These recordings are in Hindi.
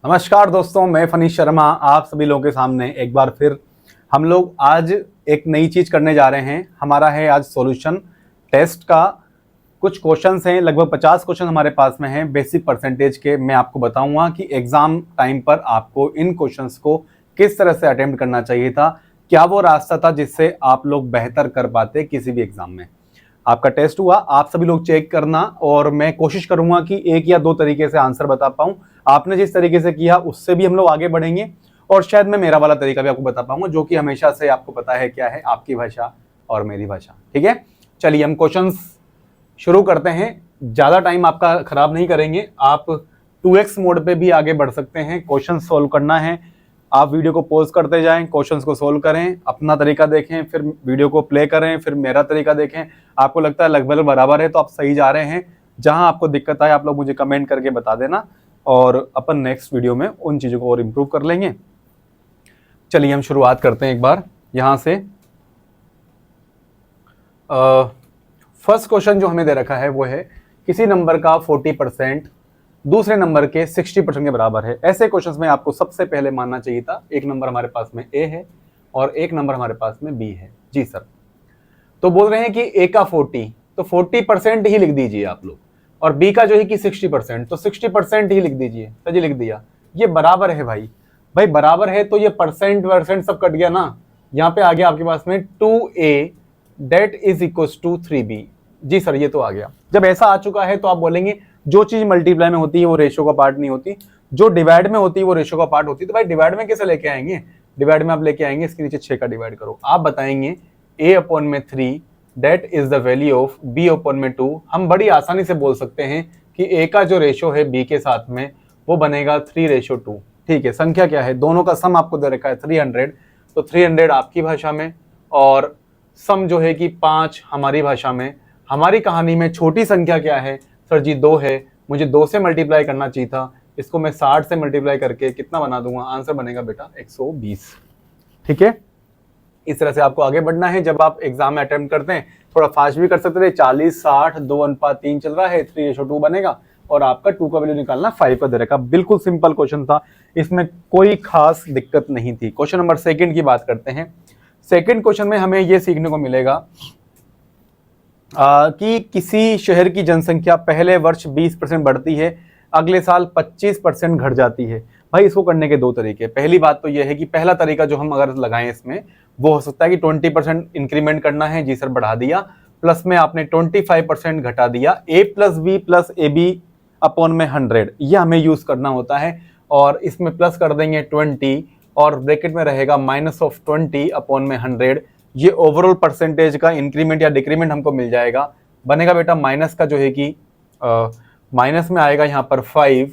नमस्कार दोस्तों, मैं फनीश शर्मा आप सभी लोगों के सामने एक बार फिर हम लोग आज एक नई चीज़ करने जा रहे हैं। हमारा है आज सॉल्यूशन टेस्ट का। कुछ क्वेश्चंस हैं, लगभग 50 क्वेश्चन हमारे पास में हैं बेसिक परसेंटेज के। मैं आपको बताऊंगा कि एग्ज़ाम टाइम पर आपको इन क्वेश्चंस को किस तरह से अटेम्प्ट करना चाहिए था, क्या वो रास्ता था जिससे आप लोग बेहतर कर पाते किसी भी एग्ज़ाम में। आपका टेस्ट हुआ, आप सभी लोग चेक करना और मैं कोशिश करूंगा कि एक या दो तरीके से आंसर बता पाऊं। आपने जिस तरीके से किया उससे भी हम लोग आगे बढ़ेंगे और शायद मैं मेरा वाला तरीका भी आपको बता पाऊंगा, जो कि हमेशा से आपको पता है क्या है, आपकी भाषा और मेरी भाषा। ठीक है, चलिए हम क्वेश्चंस शुरू करते हैं। ज़्यादा टाइम आपका खराब नहीं करेंगे, आप 2x मोड पे भी आगे बढ़ सकते हैं। क्वेश्चन सोल्व करना है, आप वीडियो को पॉज करते जाएं, क्वेश्चंस को सोल्व करें, अपना तरीका देखें, फिर वीडियो को प्ले करें, फिर मेरा तरीका देखें। आपको लगता है लगभग बराबर है तो आप सही जा रहे हैं। जहां आपको दिक्कत आए आप लोग मुझे कमेंट करके बता देना और अपन नेक्स्ट वीडियो में उन चीज़ों को और इम्प्रूव कर लेंगे। चलिए हम शुरुआत करते हैं एक बार यहाँ से। फर्स्ट क्वेश्चन जो हमें दे रखा है वो है किसी नंबर का 40% दूसरे नंबर के 60% के बराबर है। ऐसे क्वेश्चंस में आपको सबसे पहले मानना चाहिए था एक नंबर हमारे पास में ए है और एक नंबर हमारे पास में बी है। जी सर, तो बोल रहे हैं कि ए का 40 तो 40% ही लिख दीजिए आप लोग, और बी का जो है कि 60% तो 60% ही लिख दीजिए। तो जी लिख दिया, ये बराबर है भाई। भाई बराबर है तो ये परसेंट सब कट गया ना। यहाँ पे आ गया आपके पास में 2a that is equal to 3b। जी सर, ये तो आ गया। जब ऐसा आ चुका है तो आप बोलेंगे जो चीज मल्टीप्लाई में होती है वो रेशो का पार्ट नहीं होती, जो डिवाइड में होती है वो रेशो का पार्ट होती है। तो भाई डिवाइड में कैसे लेके आएंगे? डिवाइड में आप लेके आएंगे इसके नीचे 6 का डिवाइड करो। आप बताएंगे a अपॉन में 3 that is the value of b upon में 2। हम बड़ी आसानी से बोल सकते हैं कि a का जो रेशो है b के साथ में वो बनेगा 3:2। ठीक है, संख्या क्या है? दोनों का सम आपको दे रखा है 300, तो 300 आपकी भाषा में और सम जो है कि 5 हमारी भाषा में। हमारी कहानी में छोटी संख्या क्या है सर जी? 2 है। मुझे 2 से मल्टीप्लाई करना चाहिए था, इसको मैं 60 से मल्टीप्लाई करके कितना बना दूंगा? आंसर बनेगा बेटा 120। ठीक है, इस तरह से आपको आगे बढ़ना है। जब आप एग्जाम में अटेम्प्ट करते हैं थोड़ा फास्ट भी कर सकते थे। 40 60 2:3 चल रहा है, 3:2 बनेगा और आपका 2 का वैल्यू निकालना 5 का दे रखा। बिल्कुल सिंपल क्वेश्चन था, इसमें कोई खास दिक्कत नहीं थी। क्वेश्चन नंबर सेकंड की बात करते हैं। सेकंड क्वेश्चन में हमें यह सीखने को मिलेगा कि किसी शहर की जनसंख्या पहले वर्ष 20% बढ़ती है, अगले साल 25% घट जाती है। भाई इसको करने के दो तरीके। पहली बात तो यह है कि पहला तरीका जो हम अगर लगाएं इसमें वो हो सकता है कि 20% इंक्रीमेंट करना है। जी सर, बढ़ा दिया। प्लस में आपने 25% घटा दिया। a plus b plus a b upon में 100, यह हमें यूज करना होता है। और इसमें प्लस कर देंगे 20 और ब्रैकेट में रहेगा -20 अपॉन में 100। ये ओवरऑल परसेंटेज का इंक्रीमेंट या डिक्रीमेंट हमको मिल जाएगा। बनेगा बेटा माइनस का जो है कि माइनस में आएगा यहाँ पर 5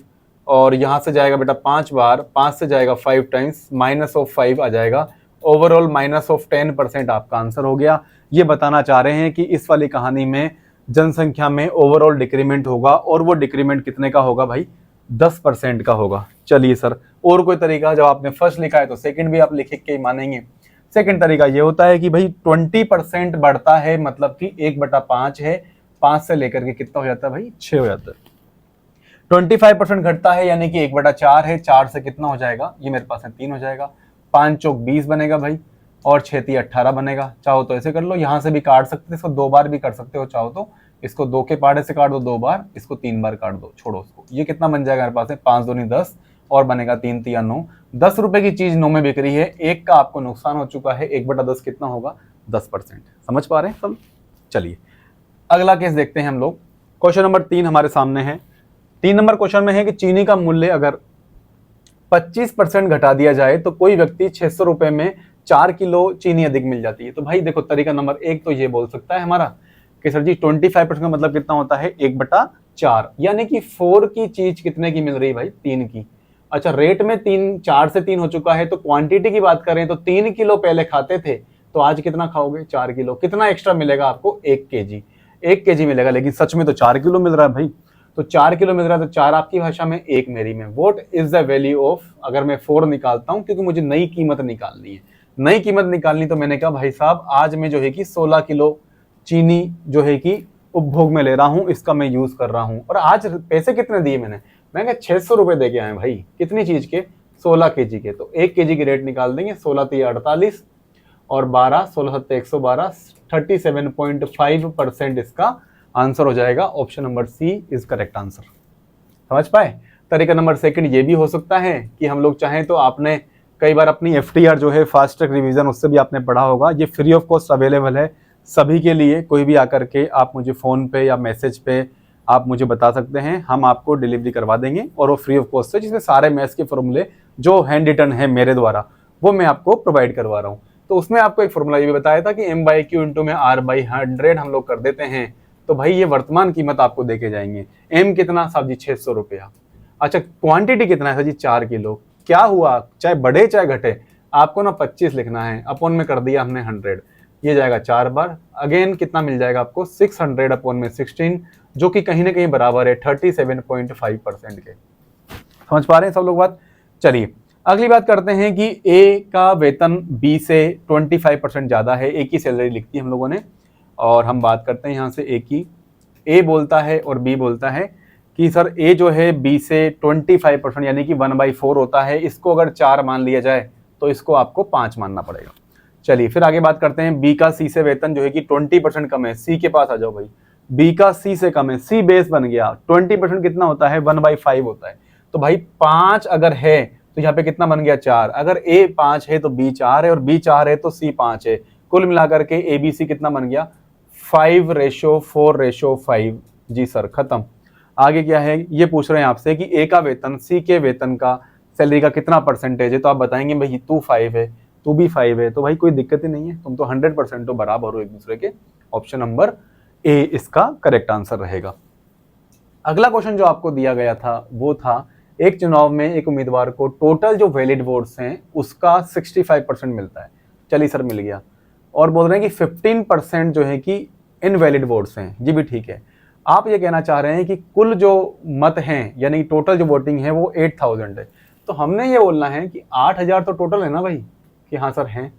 और यहाँ से जाएगा बेटा 5 बार, 5 से जाएगा 5 टाइम्स, -5 आ जाएगा। ओवरऑल -10% आपका आंसर हो गया। ये बताना चाह रहे हैं कि इस वाली कहानी में जनसंख्या में ओवरऑल डिक्रीमेंट होगा और वो डिक्रीमेंट कितने का होगा भाई? 10% का होगा। चलिए सर, और कोई तरीका? जब आपने फर्स्ट लिखा है तो सेकंड भी आप लिख के ही मानेंगे। सेकंड तरीका ये होता है कि भाई 20% बढ़ता है, मतलब कि 1/5 है। 5 से लेकर के कितना हो जाता है भाई? 6 हो जाता है। 25% घटता है यानी कि 1/4 है। 4 से कितना हो जाएगा? ये मेरे पास है 3 हो जाएगा। 5 चौक 20 बनेगा भाई और 6 3 18 बनेगा। चाहो तो ऐसे कर लो, यहाँ से भी काट सकते हो, इसको 2 बार भी कर सकते हो। चाहो तो इसको 2 के पहाड़े से काट दो 2 बार, इसको 3 बार काट दो, छोड़ो उसको। ये कितना बन जाएगा मेरे पास है? 5 दूनी 10 और बनेगा 3 3 9। 10 रुपए की चीज 9 में बिक रही है, 1 का आपको नुकसान हो चुका है। 1/10 कितना होगा? 10%। समझ पा रहे हैं सब? चलिए अगला केस देखते हैं हम लोग। क्वेश्चन नंबर 3 हमारे सामने है। 3 नंबर क्वेश्चन में है कि चीनी का मूल्य अगर 25% घटा दिया जाए तो कोई व्यक्ति 600 रुपए में 4 किलो चीनी अधिक मिल जाती है। तो भाई देखो, तरीका नंबर 1 तो ये बोल सकता है हमारा कि सर जी 25% का मतलब कितना होता है? 1/4, यानी कि 4 की चीज कितने की मिल रही है भाई? 3 की। अच्छा, रेट में 4 से 3 हो चुका है, तो क्वांटिटी की बात करें तो 3 किलो पहले खाते थे, तो आज कितना खाओगे? 4 किलो। कितना एक्स्ट्रा मिलेगा आपको? 1 kg। 1 kg मिलेगा, लेकिन सच में तो 4 किलो मिल रहा है भाई। तो 4 किलो मिल रहा है, तो 4 आपकी भाषा में, 1 मेरी में। What is the value of, अगर मैं 4 निकालता हूं क्योंकि मुझे नई कीमत निकालनी है। नई कीमत निकालनी तो मैंने कहा भाई साहब आज मैं जो है कि 16 किलो चीनी जो है कि उपभोग में ले रहा हूं, इसका मैं यूज कर रहा हूं। और आज पैसे कितने दिए मैंने? मैं क्या 600 रुपये दे के आए भाई, कितनी चीज़ के, 16 केजी के। तो 1 केजी की रेट निकाल देंगे, 16 3 48 और 12 16 7 112, 37.5% इसका आंसर हो जाएगा। Option number c is correct answer. समझ पाए। तरीका नंबर सेकंड ये भी हो सकता है कि हम लोग चाहें तो, आपने कई बार अपनी FTR जो है फास्ट ट्रैक रिवीजन, उससे भी आपने पढ़ा होगा, ये फ्री ऑफ कॉस्ट अवेलेबल है सभी के लिए। कोई भी आकर के आप मुझे फ़ोन पे या मैसेज पे आप मुझे बता सकते हैं, हम आपको डिलीवरी करवा देंगे और वो फ्री ऑफ कॉस्ट है, जिसमें सारे मैथ्स के फॉर्मूले जो हैंड रिटन है मेरे द्वारा वो मैं आपको प्रोवाइड करवा रहा हूँ। तो उसमें आपको एक फॉर्मूला ये भी बताया था कि m/q इंटू में r/100 हम लोग कर देते हैं। तो भाई ये वर्तमान कीमत आपको देके जाएंगे। m कितना साहब जी, 600 रुपया। अच्छा, क्वांटिटी कितना है सर जी, 4 किलो। क्या हुआ, चाहे बढ़े चाहे घटे, आपको ना 25 लिखना है, अपॉन में कर दिया हमने 100, ये जाएगा 4 बार। अगेन कितना मिल जाएगा आपको, 600 अपॉन में 16, जो कि कहीं ना कहीं बराबर है 37.5% के। समझ पा रहे हैं सब लोग बात। चलिए अगली बात करते हैं कि ए का वेतन बी से 25% ज़्यादा है, ए की सैलरी लिखती है हम लोगों ने, और हम बात करते हैं यहाँ से ए की। ए बोलता है और बी बोलता है कि सर ए जो है बी से 25% यानी कि 1/4 होता है, इसको अगर 4 मान लिया जाए तो इसको आपको 5 मानना पड़ेगा। चलिए फिर आगे बात करते हैं, बी का सी से वेतन जो है कि 20% कम है। सी के पास आ जाओ भाई, बी का सी से कम है, सी बेस बन गया, 20% कितना होता है, 1/5 होता है। तो भाई 5 अगर है तो यहाँ पे कितना बन गया, 4। अगर ए 5 है तो बी 4 है, और बी 4 है तो सी 5 है। कुल मिलाकर के ए बी सी कितना बन गया, 5:4:5। जी सर, खत्म। आगे क्या है, ये पूछ रहे हैं आपसे कि ए का वेतन सी के वेतन का सैलरी का कितना परसेंटेज है। तो आप बताएंगे भाई तू 5 है, तू भी 5 है, तो भाई कोई दिक्कत ही नहीं है, तुम तो 100% तो बराबर हो एक दूसरे के। ऑप्शन नंबर ए इसका करेक्ट आंसर रहेगा। अगला क्वेश्चन जो आपको दिया गया था वो था, एक चुनाव में एक उम्मीदवार को टोटल जो वैलिड वोट्स हैं उसका 65% मिलता है। चलिए सर मिल गया, और बोल रहे हैं कि 15% जो है कि इनवैलिड वोट्स हैं। जी भी ठीक है, आप ये कहना चाह रहे हैं कि कुल जो मत हैं यानी टोटल जो वोटिंग है वो 8000 है। तो हमने ये बोलना है कि 8000 तो टोटल है ना भाई, कि हाँ सर हैं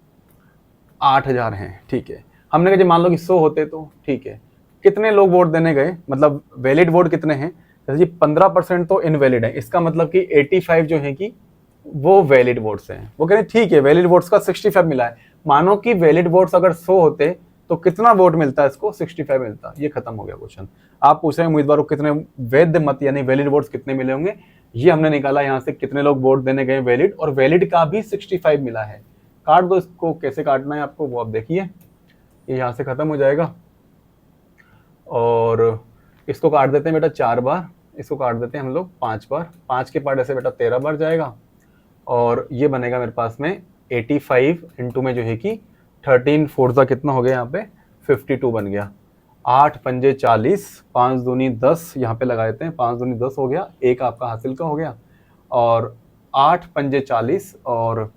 8000 हैं, ठीक है। हमने कहा जी मान लो कि 100 होते तो ठीक है, कितने लोग वोट देने गए, मतलब वैलिड वोट कितने हैं, जैसे जी 15% तो इनवैलिड है, इसका मतलब कि 85 जो है कि वो वैलिड वोट्स हैं। वो कह रहे हैं ठीक है वैलिड वोट्स का 65 मिला है, मानो कि वैलिड वोट्स अगर 100 होते तो कितना वोट मिलता है इसको, 65 मिलता। ये खत्म हो गया क्वेश्चन। आप पूछ रहे हैं उम्मीदवार को कितने वैध मत यानी वैलिड वोट्स कितने मिले होंगे, ये हमने निकाला यहाँ से कितने लोग वोट देने गए वैलिड, और वैलिड का भी 65 मिला है। काट दो इसको, कैसे काटना है आपको वो आप देखिए, ये यहाँ से खत्म हो जाएगा, और इसको काट देते हैं बेटा 4 बार, इसको काट देते हैं हम लोग 5 बार, 5 के पार्ट ऐसे बेटा 13 बार जाएगा, और ये बनेगा मेरे पास में 85 इंटू में जो है कि 13 4 कितना हो गया यहाँ पे 52 बन गया। 8 पंजे 40, 5 दूनी 10, यहाँ पे लगा देते हैं 5 दूनी 10 हो गया, एक आपका हासिल का हो गया, और 8 पंजे 40 और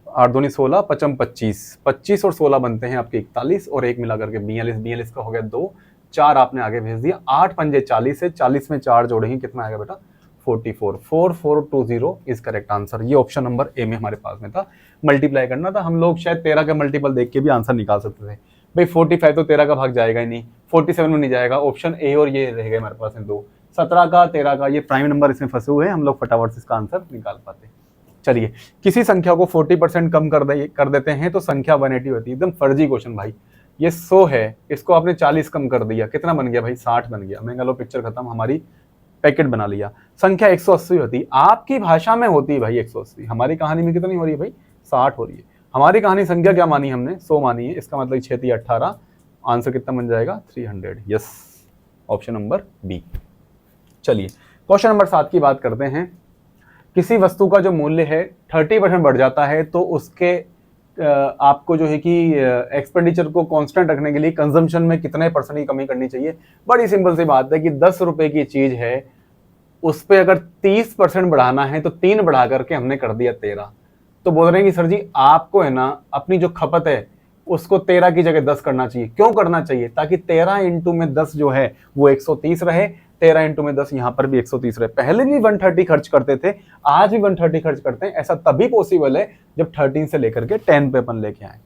8 दूनी 16, 55 25, 25 और 16 बनते हैं आपके 41, और एक मिला करके 42, 42 का हो गया 2, 4 आपने आगे भेज दिया। 8 पंजे 40 है, 40 में 4 जोड़ेंगे कितना आएगा बेटा 44, 4420 इज करेक्ट आंसर। ये ऑप्शन नंबर ए में हमारे पास में था। मल्टीप्लाई करना था, हम लोग शायद 13 का मल्टीपल देख के भी आंसर निकाल सकते थे। भाई 45 तो 13 का भाग जाएगा ही नहीं, 47 में नहीं जाएगा, ऑप्शन ए और ये रह गए हमारे पास में 2, 17 का 13 का, ये प्राइम नंबर इसमें फंसे हुए हैं, हम लोग फटाफट से इसका आंसर निकाल पाते। चलिए किसी संख्या को 40% कम कर देते हैं तो संख्या 180 होती है। एकदम फर्जी क्वेश्चन भाई, ये 100 है, इसको आपने 40 कम कर दिया, कितना बन गया भाई 60 बन गया। मैं लो पिक्चर खत्म, हमारी पैकेट बना लिया। संख्या 180 होती, आपकी भाषा में होती है भाई 180, हमारी कहानी में कितनी हो रही है भाई 60 हो रही है। हमारी कहानी संख्या क्या मानी हमने 100 मानी है, इसका मतलब 6 3 18, आंसर कितना बन जाएगा 300। Yes, option number B. चलिए क्वेश्चन नंबर 7 की बात करते हैं। किसी वस्तु का जो मूल्य है 30% बढ़ जाता है तो उसके आपको जो है कि एक्सपेंडिचर को कांस्टेंट रखने के लिए कंजम्पशन में कितने % की कमी करनी चाहिए। बड़ी सिंपल सी बात है कि 10 रुपए की चीज है, उस पर अगर 30% बढ़ाना है तो 3 बढ़ा करके हमने कर दिया 13। तो बोल रहे हैं कि सर जी आपको है ना अपनी जो खपत है उसको 13 की जगह 10 करना चाहिए। क्यों करना चाहिए, ताकि 13 इंटू में 10 जो है वो 130 रहे, 13 इंटू में 10 यहाँ पर भी 130 रहे। पहले भी 130 खर्च करते थे, आज भी 130 खर्च करते हैं। ऐसा तभी पॉसिबल है जब 13 से लेकर के 10 पे अपन लेके आए।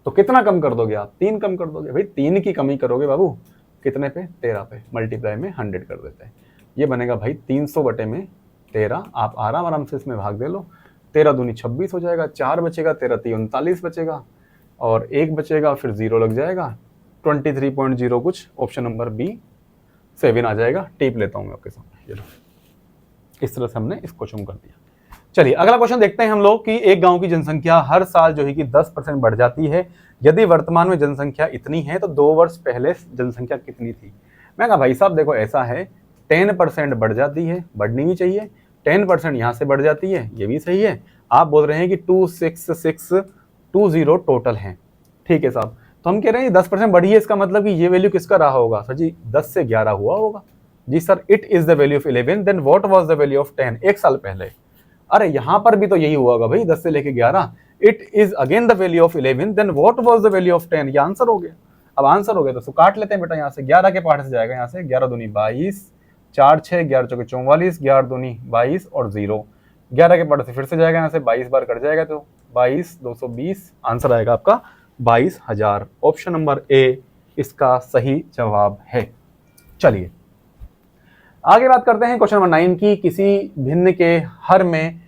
तो कितना कम कर दोगे आप, 3 कम कर दोगे भाई, 3 की कमी करोगे बाबू, कितने पे 13 पे, मल्टीप्लाई में 100 कर देते हैं। ये बनेगा भाई 300 बटे में 13, आप आराम से इसमें भाग दे लो, 13 दूनी 26 हो जाएगा, 4 बचेगा, 13 × 3 = 39 बचेगा और 1 बचेगा, फिर 0 लग जाएगा, 23.0 कुछ, ऑप्शन नंबर बी 7 आ जाएगा। टिप लेता हूँ मैं आपके सामने, ये लो, इस तरह से हमने इस क्वेश्चन को कर दिया। चलिए अगला क्वेश्चन देखते हैं हम लोग कि एक गांव की जनसंख्या हर साल जो है कि 10% बढ़ जाती है, यदि वर्तमान में जनसंख्या इतनी है तो 2 वर्ष पहले जनसंख्या कितनी थी। मैं कहा भाई साहब देखो ऐसा है, 10% बढ़ जाती है, बढ़नी भी चाहिए, 10% यहाँ से बढ़ जाती है, ये भी सही है। आप बोल रहे हैं कि 26620 टोटल है, ठीक है साहब। तो हम कह रहे हैं 10% बढ़ी है, इसका मतलब कि ये वैल्यू किसका रहा होगा सर जी, 10 से 11 हुआ होगा जी sir. It is the value of 11, then what was the value of 10, एक साल पहले। अरे यहां पर भी तो यही हुआ होगा भाई, 10 से लेके 11। It is again the value of 11, then what was the value of 10, ये आंसर हो गया। अब आंसर हो गया तो काट लेते हैं बेटा, यहाँ से 11 के पार्ट से जाएगा, यहाँ से 11 दूनी 22, 4 6 11 चौके 44, 11 दूनी 22 और 0, 11 के पार्ट से फिर से जाएगा, यहाँ से 22 बार कट जाएगा तो 22 220, आंसर आएगा आपका 22,000। ऑप्शन नंबर ए इसका सही जवाब है। चलिए आगे बात करते हैं क्वेश्चन नंबर 9 की। किसी भिन्न के हर में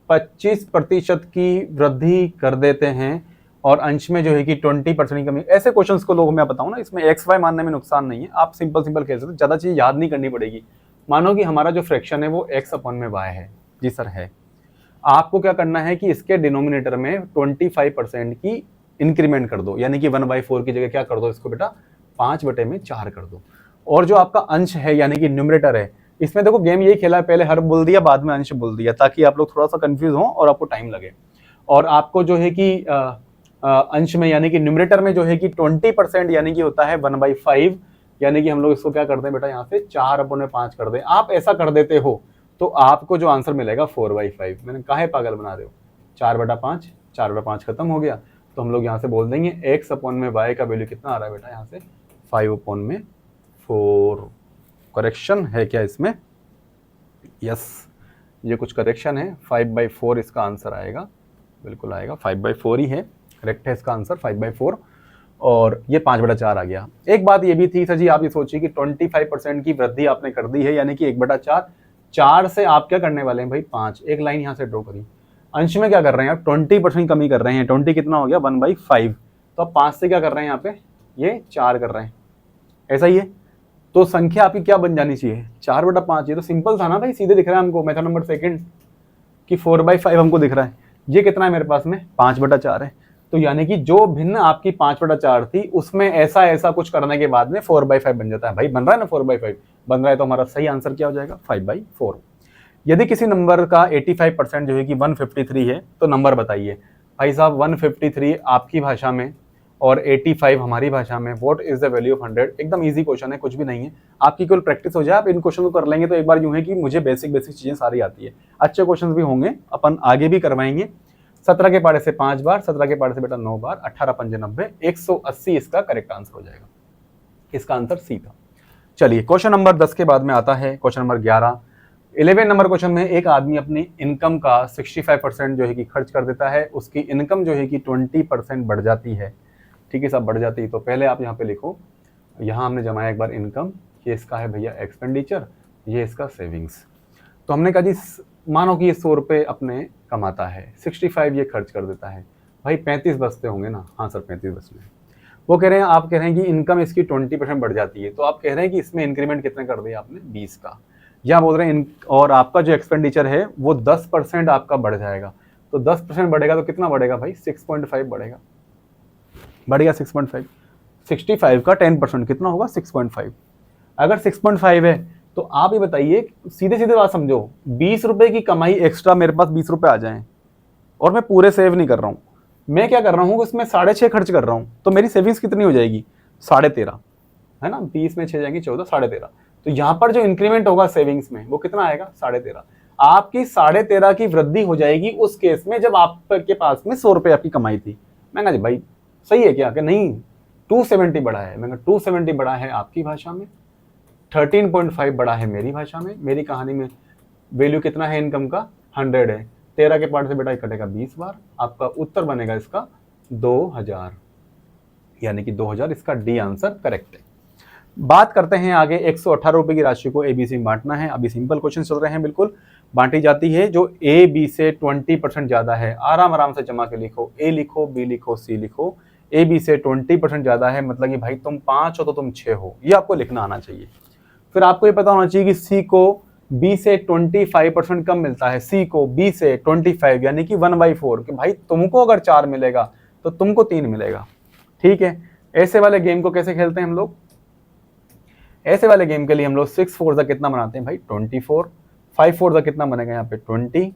25% की वृद्धि कर देते हैं और अंश में जो है कि 20% की कमी। ऐसे क्वेश्चंस को लोगों में बताऊं ना, इसमें एक्स वाई मानने में नुकसान नहीं है, आप सिंपल कह सकते, ज्यादा चीज याद नहीं करनी पड़ेगी। मानो कि हमारा जो फ्रैक्शन है वो x अपॉन में y है, जी सर है। आपको क्या करना है कि इसके डिनोमिनेटर में 25% की इंक्रीमेंट कर दो, यानी कि 1/4 की जगह क्या कर दो इसको बेटा 5/4 कर दो। और जो आपका अंश है यानी कि न्यूमरेटर है, इसमें देखो गेम यही खेला है, पहले हर बोल दिया बाद में अंश बोल दिया, ताकि आप लोग थोड़ा सा कंफ्यूज हो और आपको टाइम लगे। और आपको जो है कि अंश में यानी कि न्यूमरेटर में जो है कि 20% यानी कि होता है 1/5, यानी कि हम लोग इसको क्या करते हैं बेटा यहाँ से 4/5 कर दें। आप ऐसा कर देते हो तो आपको जो आंसर मिलेगा 4/5। मैंने काहे पागल बना रहे हो, 4/5, 4/5 खत्म हो गया। तो हम लोग यहाँ से बोल देंगे x अपॉन में y का वैल्यू कितना आ रहा है बेटा, यहाँ से 5/4। करेक्शन है क्या इसमें, यस ये कुछ करेक्शन है, 5/4 इसका आंसर आएगा, बिल्कुल आएगा 5/4 ही है, करेक्ट है इसका आंसर 5/4। और ये 5/4 आ गया। एक बात ये भी थी सर जी, आप ये सोचिए कि 25% की वृद्धि आपने कर दी है, यानी कि 1/4, 4 से आप क्या करने वाले हैं भाई 5, एक लाइन यहाँ से ड्रॉ करिए। अंश में क्या कर रहे हैं आप 20% कमी कर रहे हैं, 20 कितना हो गया 1/5, तो आप 5 से क्या कर रहे हैं यहाँ पे ये 4 कर रहे हैं, ऐसा ही है। तो संख्या आपकी क्या बन जानी चाहिए 4/5। ये तो सिंपल था ना भाई, सीधे दिख रहा है हमको, मेथड नंबर सेकंड कि 4/5 हमको दिख रहा है। ये कितना है मेरे पास में 5/4 है। तो यानी कि जो भिन्न आपकी 5/4 थी उसमें ऐसा कुछ करने के बाद में 4/5 बन जाता है। भाई बन रहा है ना 4/5 बन रहा है, तो हमारा सही आंसर क्या हो जाएगा 5/4। यदि किसी नंबर का 85% जो है कि 153 है तो नंबर बताइए। भाई साहब 153 आपकी भाषा में और 85 हमारी भाषा में, what is the value of 100। एकदम इजी क्वेश्चन है, कुछ भी नहीं है, आपकी केवल प्रैक्टिस हो जाए, आप इन क्वेश्चन को कर लेंगे तो एक बार यूं है कि मुझे बेसिक चीजें सारी आती है। अच्छे क्वेश्चन भी होंगे, अपन आगे भी करवाएंगे। 17 के पारे से 5 बार, 17 के पारे से बेटा 9 बार, 18 पंजे 90, 180 इसका करेक्ट आंसर हो जाएगा। इसका आंसर सी था। चलिए क्वेश्चन नंबर 10 के बाद में आता है क्वेश्चन नंबर 11 नंबर क्वेश्चन में एक आदमी अपनी इनकम का 65% जो है कि खर्च कर देता है, उसकी इनकम जो है कि 20% बढ़ जाती है। ठीक है साहब बढ़ जाती है, तो पहले आप यहाँ पे लिखो, यहाँ हमने जमाया एक बार इनकम, ये इसका है भैया एक्सपेंडिचर, ये इसका सेविंग्स। तो हमने कहा जी मानो कि ये 100 रुपये अपने कमाता है, 65 ये खर्च कर देता है। भाई 35 बचते होंगे ना, हाँ सर 35 बचते हैं। वो कह रहे हैं, आप कह रहे हैं कि इनकम इसकी 20% बढ़ जाती है, तो आप कह रहे हैं कि इसमें इंक्रीमेंट कितने कर दिया आपने 20 का, या बोल रहे हैं और आपका जो एक्सपेंडिचर है वो 10% आपका बढ़ जाएगा। तो 10% बढ़ेगा तो कितना बढ़ेगा भाई 6.5 बढ़ेगा, बढ़ गया 6.5। 65 का 10% कितना होगा 6.5। अगर 6.5 है तो आप ये बताइए, सीधे बात समझो, 20 रुपए की कमाई एक्स्ट्रा मेरे पास 20 रुपए आ जाएं और मैं पूरे सेव नहीं कर रहा हूँ, मैं क्या कर रहा हूँ उसमें 6.5 खर्च कर रहा हूँ, तो मेरी सेविंग्स कितनी हो जाएगी 13.5 है ना, 20 में 6 जाएंगी 14, 13.5। तो यहाँ पर जो इंक्रीमेंट होगा सेविंग्स में वो कितना आएगा 13.5। आपकी 13.5 की वृद्धि हो जाएगी उस केस में जब आपके पास में 100 रुपए आपकी कमाई थी। मैं कहा भाई सही है क्या, कि नहीं 270 बढ़ा है। मैं 270 बढ़ा है आपकी भाषा में, 13.5 बढ़ा है मेरी भाषा में। मेरी कहानी में वैल्यू कितना है इनकम का 100 है, 13 के पार्ट से बेटा कटेगा 20 बार, आपका उत्तर बनेगा इसका 2000, यानी कि 2000 इसका डी आंसर करेक्ट है। बात करते हैं आगे 118 रुपए की राशि को ए बी सी में बांटना है। अभी सिंपल क्वेश्चन चल रहे हैं, बिल्कुल बांटी जाती है। जो ए बी से 20% ज्यादा है, आराम आराम से जमा के लिखो, ए लिखो, बी लिखो, सी लिखो। ए बी से 20% ज्यादा है मतलब कि भाई तुम 5 हो तो तुम 6 हो, ये आपको लिखना आना चाहिए। फिर आपको ये पता होना चाहिए कि सी को बी से 25% कम मिलता है, सी को बी से 25 यानी कि 1/4, कि भाई तुमको अगर 4 मिलेगा तो तुमको 3 मिलेगा। ठीक है, ऐसे वाले गेम को कैसे खेलते हैं हम लोग? ऐसे वाले गेम के लिए हम लोग 6 4 ज़ा कितना बनाते हैं भाई 24, 5 4 ज़ा कितना बनेगा यहाँ पे 20,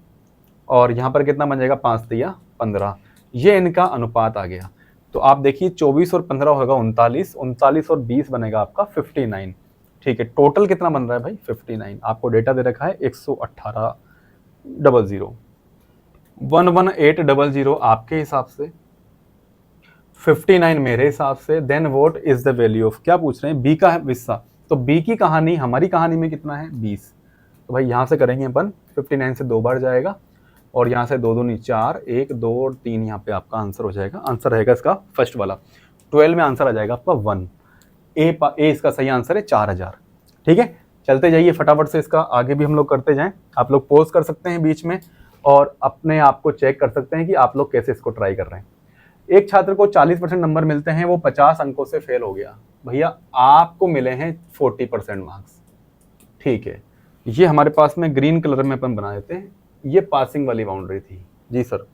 और यहाँ पर कितना बन जाएगा 5 दिया 15। ये इनका अनुपात आ गया। तो आप देखिए 24 और 15 होगा 39, 39 और 20 बनेगा आपका 59। ठीक है, टोटल कितना बन रहा है भाई 59। आपको डेटा दे रखा है 118 00 11800 आपके हिसाब से, 59 मेरे हिसाब से। Then what is the value of, क्या पूछ रहे हैं, बी का हिस्सा। तो बी की कहानी हमारी कहानी में कितना है 20। तो भाई यहाँ से करेंगे अपन, 59 से 2 बार जाएगा और यहाँ से 2 2 नहीं 4, 1 2 और 3 यहाँ पे आपका आंसर हो जाएगा। आंसर रहेगा इसका फर्स्ट वाला, 12 में आंसर आ जाएगा आपका 1। ए इसका सही आंसर है 4000। ठीक है, चलते जाइए फटाफट से, इसका आगे भी हम लोग करते जाएं। आप लोग पॉज कर सकते हैं बीच में और अपने आप को चेक कर सकते हैं कि आप लोग कैसे इसको ट्राई कर रहे हैं। एक छात्र को 40% नंबर मिलते हैं, वो 50 अंकों से फेल हो गया। भैया आपको मिले हैं 40% मार्क्स। ठीक है, ये हमारे पास में ग्रीन कलर में अपन बना देते हैं, ये पासिंग वाली बाउंड्री थी जी सर।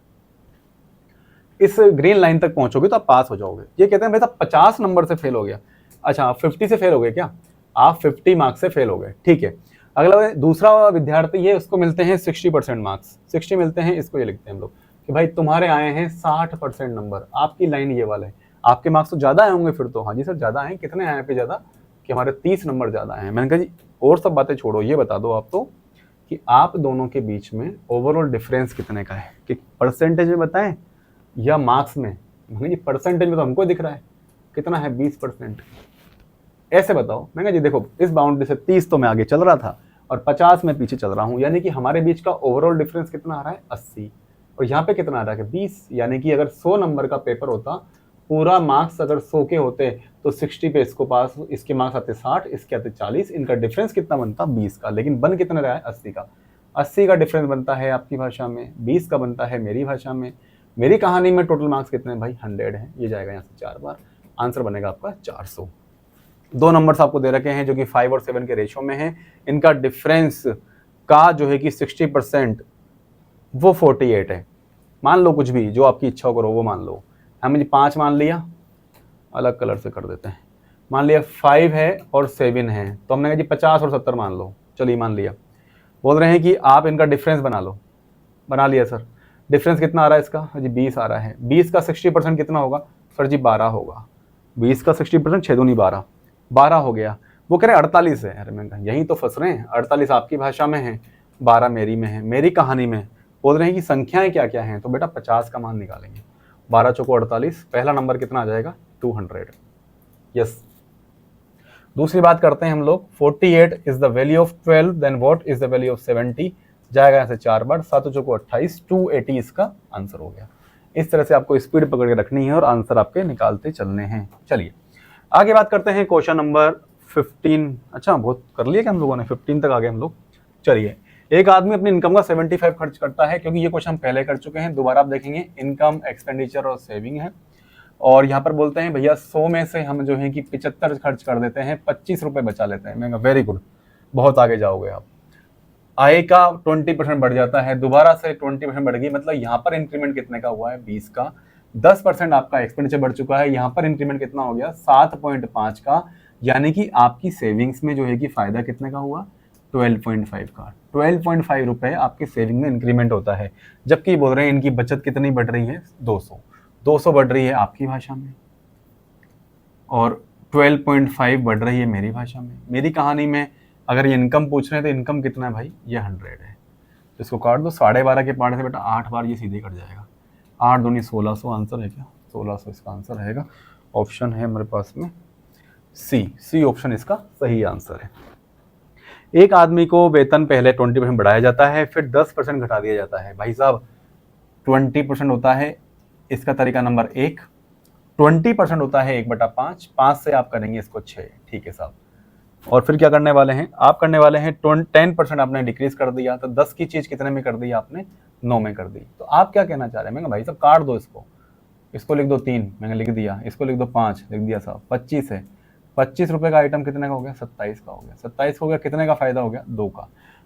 इस ग्रीन लाइन तक पहुंचोगे तो आप पास हो जाओगे। ये कहते हैं भाई साहब 50 नंबर से फेल हो गया। अच्छा, आप 50 से फेल हो गए क्या? आप 50 मार्क्स से फेल हो गए। ठीक है, अगला दूसरा विद्यार्थी है, उसको मिलते हैं 60% मार्क्स, 60 मिलते हैं। इसको ये लिखते हैं हम लोग कि भाई तुम्हारे आए हैं 60% नंबर। आपकी लाइन ये वाला है, आपके मार्क्स तो ज्यादा आए होंगे फिर तो। हाँ जी सर ज्यादा आए, कितने आए पे ज्यादा? कि हमारे 30 नंबर ज्यादा आए हैं। मैंने कहा जी और सब बातें छोड़ो, ये बता दो आप तो कि आप दोनों के बीच में ओवरऑल डिफरेंस कितने का है, कि परसेंटेज में बताएं या मार्क्स में? मैंने जी परसेंटेज में तो हमको दिख रहा है, कितना है 20%। ऐसे बताओ। मैंने जी देखो इस बाउंड्री से 30 तो मैं आगे चल रहा था और 50 में पीछे चल रहा हूँ, यानी कि हमारे बीच का ओवरऑल डिफरेंस कितना आ रहा है 80, और यहाँ पे कितना आ रहा है 20। यानी कि अगर 100 नंबर का पेपर होता, पूरा मार्क्स अगर 100 के होते तो 60 पे इसको पास, इसके मार्क्स आते 60, इसके आते 40, इनका डिफरेंस कितना बनता 20 का। लेकिन बन कितना रहा है 80 का। 80 का डिफरेंस बनता है आपकी भाषा में, 20 का बनता है मेरी भाषा में। मेरी कहानी में टोटल मार्क्स कितने हैं भाई 100 है। ये जाएगा यहाँ से 4 बार, आंसर बनेगा आपका 400। 2 नंबर्स आपको दे रखे हैं जो कि 5 और 7 के रेशो में है। इनका डिफरेंस का जो है कि 60% वो 48 है। मान लो कुछ भी जो आपकी इच्छा करो वो मान लो। हमने 5 मान लिया, अलग कलर से कर देते हैं। मान लिया 5 है और 7 है, तो हमने कहा जी 50 और 70 मान लो। चलिए मान लिया। बोल रहे हैं कि आप इनका डिफरेंस बना लो। बना लिया सर। डिफरेंस कितना आ रहा है इसका जी 20 आ रहा है। 20 का 60% कितना होगा सर जी 12 होगा। 20 का 60% 6 दूनी 12, 12 हो गया। वो कह रहे 48 है। अरे मैं कहा यहीं तो फंस रहे हैं, 48 आपकी भाषा में है, 12 मेरी में है, मेरी कहानी में। बोल रहे हैं कि संख्याएं क्या क्या हैं, तो बेटा 50 का मान निकालेंगे। 12 चौको 48, पहला नंबर कितना आ जाएगा 200। यस। दूसरी बात करते हैं हम लोग, 48 is the value of 12, then what is the value of 70। जाएगा यहाँ से 4 बार, 7 चौको 28, 280 इसका आंसर हो गया। इस तरह से आपको स्पीड पकड़ के रखनी है और आंसर आपके निकालते चलने हैं। चलिए आगे बात करते हैं क्वेश्चन नंबर 15। अच्छा बहुत कर लिया क्या हम लोगों ने, 15 तक आ गए हम लोग। चलिए, एक आदमी अपनी इनकम का 75 खर्च करता है, क्योंकि ये क्वेश्चन हम पहले कर चुके हैं, दोबारा आप देखेंगे। इनकम, एक्सपेंडिचर और सेविंग है। और यहाँ पर बोलते हैं भैया 100 में से हम जो है कि 75 खर्च कर देते हैं, 25 रुपए बचा लेते हैं। मैं वेरी गुड, बहुत आगे जाओगे आप। आय का 20% बढ़ जाता है, दोबारा से 20% बढ़ गई, मतलब यहाँ पर इंक्रीमेंट कितने का हुआ है 20 का। 10% आपका एक्सपेंडिचर बढ़ चुका है, यहाँ पर इंक्रीमेंट कितना हो गया 7.5 का। यानी कि आपकी सेविंग्स में जो है कि फायदा कितने का हुआ 12.5 का। 12.5 रुपए आपकी सेविंग में इंक्रीमेंट होता है। जबकि बोल रहे हैं इनकी बचत कितनी बढ़ रही है 200 बढ़ रही है आपकी भाषा में, और 12.5 बढ़ रही है मेरी भाषा में। मेरी कहानी में अगर ये इनकम पूछ रहे हैं तो इनकम कितना है भाई, ये 100 है। तो इसको काट दो, 12.5 के पार्ट से बेटा 8 बार ये सीधे कट जाएगा। 8 दूनी 1600 आंसर है क्या, 1600 इसका आंसर रहेगा। ऑप्शन है हमारे पास में सी ऑप्शन इसका सही आंसर है। एक आदमी को वेतन पहले 20% बढ़ाया जाता है, फिर 10% घटा दिया जाता है। भाई साहब 20% होता है इसका तरीका नंबर 1, 20% होता है 1/5, 5 से आप करेंगे इसको 6। ठीक है साहब, और फिर क्या करने वाले हैं, आप करने वाले हैं 10% आपने डिक्रीज कर दिया, तो 10 की चीज़ कितने में कर दी आपने, 9 में कर दी। तो आप क्या कहना चाह रहे हैं, मैं भाई साहब काट दो इसको लिख दो 3, मैंने लिख दिया, इसको लिख दो 5, लिख दिया साहब, 25 है, 25 रुपये का आइटम कितने का हो गया, 27 का हो गया, 27 हो गया, कितने का फायदा हो गया,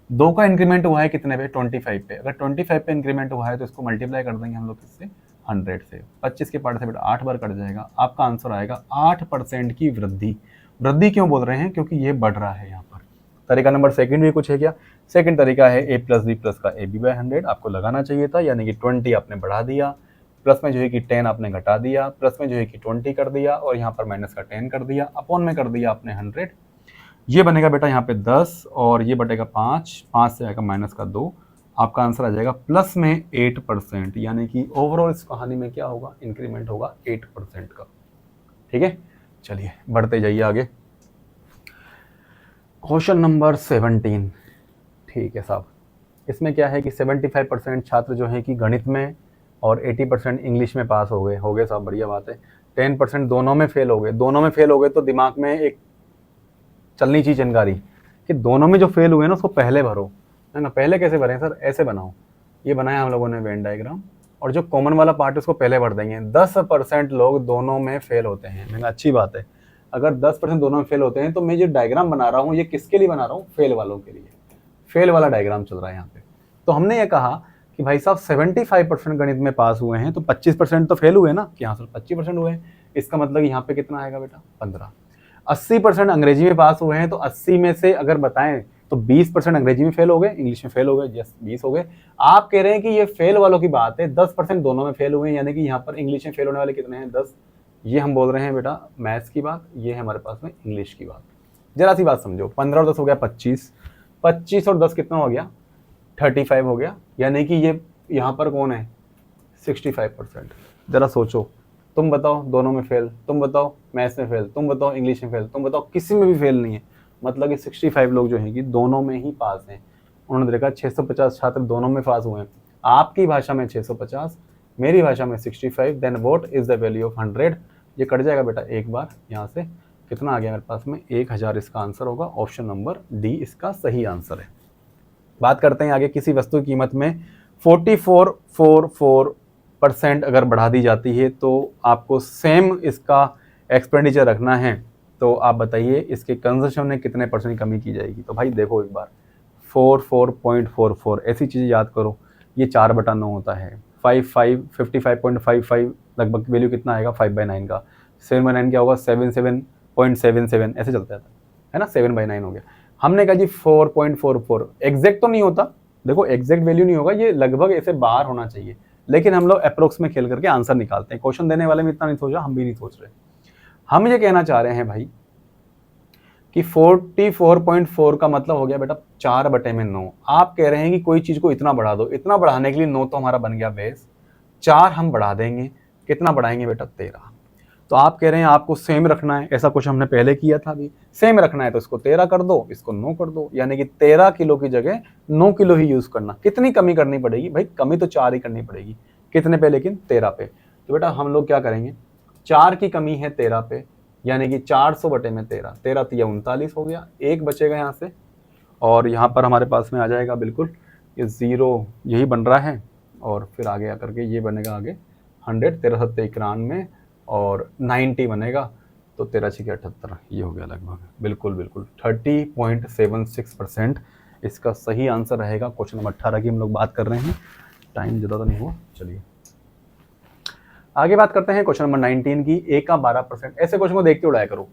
2 का इंक्रीमेंट हुआ है कितने पे, 25 पे। अगर 25 पे इंक्रीमेंट हुआ है तो इसको मल्टीप्लाई कर देंगे हम लोग किससे, 100 से। 25 के पार्ट से बेटा 8 बार कट जाएगा, आपका आंसर आएगा 8% की वृद्धि। वृद्धि क्यों बोल रहे हैं, क्योंकि ये बढ़ रहा है यहाँ पर। तरीका नंबर सेकंड भी कुछ है क्या, सेकंड तरीका है a प्लस बी प्लस का ab/100, आपको लगाना चाहिए था, यानी कि 20 आपने बढ़ा दिया, प्लस में जो है कि 10 आपने घटा दिया, प्लस में जो है कि 20 कर दिया, और यहाँ पर माइनस का 10 कर दिया, अपॉन में कर दिया आपने 100। ये बनेगा बेटा यहाँ पे 10 और ये बटेगा 5, 5 से आएगा माइनस का 2, आपका आंसर आ जाएगा प्लस में 8%, यानी कि ओवरऑल इस कहानी में क्या होगा, इंक्रीमेंट होगा 8% का। ठीक है, चलिए बढ़ते जाइए आगे। Question number 17। ठीक है साहब, इसमें क्या है कि 75% छात्र जो हैं कि गणित में और 80% इंग्लिश में पास हो गए साहब, बढ़िया बात है। 10% दोनों में फेल हो गए, तो दिमाग में एक चलनी चाहिए जानकारी कि दोनों में जो फेल हुए ना उसको पहले भरो, है ना। पहले कैसे भरें सर, ऐसे बनाओ, ये बनाया हम लोगों ने वेन डायग्राम, और जो कॉमन वाला पार्ट है उसको पहले भर देंगे। 10% लोग दोनों में फेल होते हैं, मैंने अच्छी बात है। अगर 10% दोनों में फेल होते हैं तो मैं जो डायग्राम बना रहा हूँ ये किसके लिए बना रहा हूँ, फेल वालों के लिए, फेल वाला डायग्राम चल रहा है यहाँ पे। तो हमने ये कहा कि भाई साहब 75% गणित में पास हुए हैं तो 25% तो फेल हुए ना, कि हाँ सर 25% हुए हैं, इसका मतलब यहाँ पे कितना आएगा बेटा, 15। 80% अंग्रेजी में पास हुए हैं तो 80 में से अगर बताएं तो 20% अंग्रेजी में फेल हो गए, इंग्लिश में फेल हो गए, यस 20 हो गए। आप कह रहे हैं कि ये फेल वालों की बात है, 10% दोनों में फेल हुए हैं, यानी कि यहाँ पर इंग्लिश में फेल होने वाले कितने हैं, 10। ये हम बोल रहे हैं बेटा मैथ्स की बात, ये है हमारे पास में इंग्लिश की बात। जरा सी बात समझो, 15 और 10 हो गया 25, 25 और 10 कितना हो गया, 35 हो गया, यानी कि ये यहाँ पर कौन है, 65%। जरा सोचो, तुम बताओ दोनों में फेल, तुम बताओ मैथ्स में फेल, तुम बताओ इंग्लिश में फेल, तुम बताओ किसी में भी फेल नहीं है, मतलब कि 65 लोग जो हैं कि दोनों में ही पास हैं। उन्होंने देखा 650 छात्र दोनों में पास हुए हैं, आपकी भाषा में 650, मेरी भाषा में 65, then what is the value of 100। ये कट जाएगा बेटा एक बार, यहाँ से कितना आ गया मेरे पास में, 1000 इसका आंसर होगा, ऑप्शन नंबर डी इसका सही आंसर है। बात करते हैं आगे, किसी वस्तु की कीमत में 4444% अगर बढ़ा दी जाती है तो आपको सेम इसका एक्सपेंडिचर रखना है, तो आप बताइए इसके कंजम्पशन में कितने % कमी की जाएगी। तो भाई देखो एक बार 44.44 ऐसी चीज़ें याद करो, ये 4/9 होता है, 55.55 लगभग वैल्यू कितना आएगा 5/9 का, 7/9 क्या होगा 77.77 ऐसे चलता है ना, 7/9 हो गया। हमने कहा जी 4.44 एग्जैक्ट तो नहीं होता, देखो एग्जैक्ट वैल्यू नहीं होगा, ये लगभग ऐसे बाहर होना चाहिए, लेकिन हम लोग अप्रोक्स में खेल करके आंसर निकालते हैं। क्वेश्चन देने वाले में इतना नहीं सोचा, हम भी नहीं सोच रहे। हम ये कहना चाह रहे हैं भाई कि 44.4 का मतलब हो गया बेटा 4/9। आप कह रहे हैं कि कोई चीज को इतना बढ़ा दो, इतना बढ़ाने के लिए 9 तो हमारा बन गया बेस, 4 हम बढ़ा देंगे, कितना बढ़ाएंगे बेटा 13। तो आप कह रहे हैं आपको सेम रखना है, ऐसा कुछ हमने पहले किया था भी, सेम रखना है तो इसको 13 कर दो, इसको 9 कर दो, यानी कि 13 किलो की जगह 9 किलो ही यूज करना। कितनी कमी करनी पड़ेगी भाई, कमी तो 4 ही करनी पड़ेगी, कितने पे, लेकिन 13 पे। तो बेटा हम लोग क्या करेंगे, 4 की कमी है 13 पे, यानी कि 400/13, 13 तिया 39 हो गया, एक बचेगा यहाँ से, और यहाँ पर हमारे पास में आ जाएगा बिल्कुल ये 0 यही बन रहा है, और फिर आगे आकर के ये बनेगा आगे 100, 13 7 91 और 90 बनेगा, तो 13 6 78 ये हो गया लगभग, बिल्कुल 30.76% इसका सही आंसर रहेगा। क्वेश्चन नंबर 18 की हम लोग बात कर रहे हैं, टाइम ज़्यादा तो नहीं हुआ, चलिए आगे बात करते हैं क्वेश्चन नंबर 19 की। ए का 12%, ऐसे क्वेश्चन को देखते उड़ाया करो,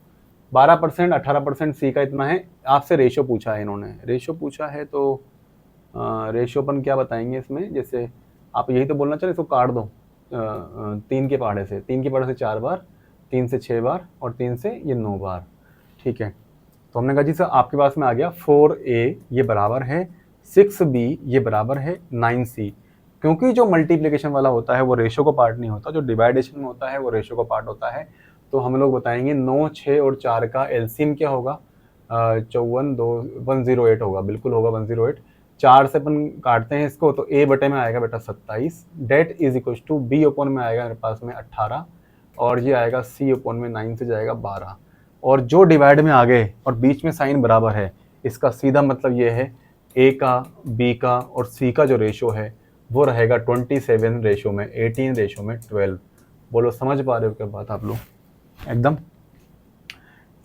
12%, 18%, सी का इतना है। आपसे रेशो पूछा है इन्होंने, रेशो पूछा है तो रेशो अपन क्या बताएंगे इसमें, जैसे आप यही तो बोलना चाहिए, इसको काट दो 3 के पहाड़े से, 3 के पहाड़े से 4 बार, 3 से 6 बार और 3 से ये 9 बार, ठीक है। तो हमने कहा जी सर आपके पास में आ गया 4a ये बराबर है 6b ये बराबर है 9c, क्योंकि जो मल्टीप्लिकेशन वाला होता है वो रेशो का पार्ट नहीं होता, जो डिवाइडेशन में होता है वो रेशो का पार्ट होता है। तो हम लोग बताएंगे 9, 6 और 4 का एलसीएम क्या होगा, 54 2 108 होगा, बिल्कुल होगा 108। 4 से अपन काटते हैं इसको तो a बटे में आएगा बेटा 27, that is equal to b open में आएगा मेरे पास में 18, और ये आएगा c ओपन में 9 से जाएगा 12, और जो डिवाइड में आ गए और बीच में साइन बराबर है, इसका सीधा मतलब ये है ए का, बी का और सी का जो रेशो है वो रहेगा 27 रेशो में 18 रेशो में 12। बोलो समझ पा रहे हो क्या बात आप लोग? एकदम।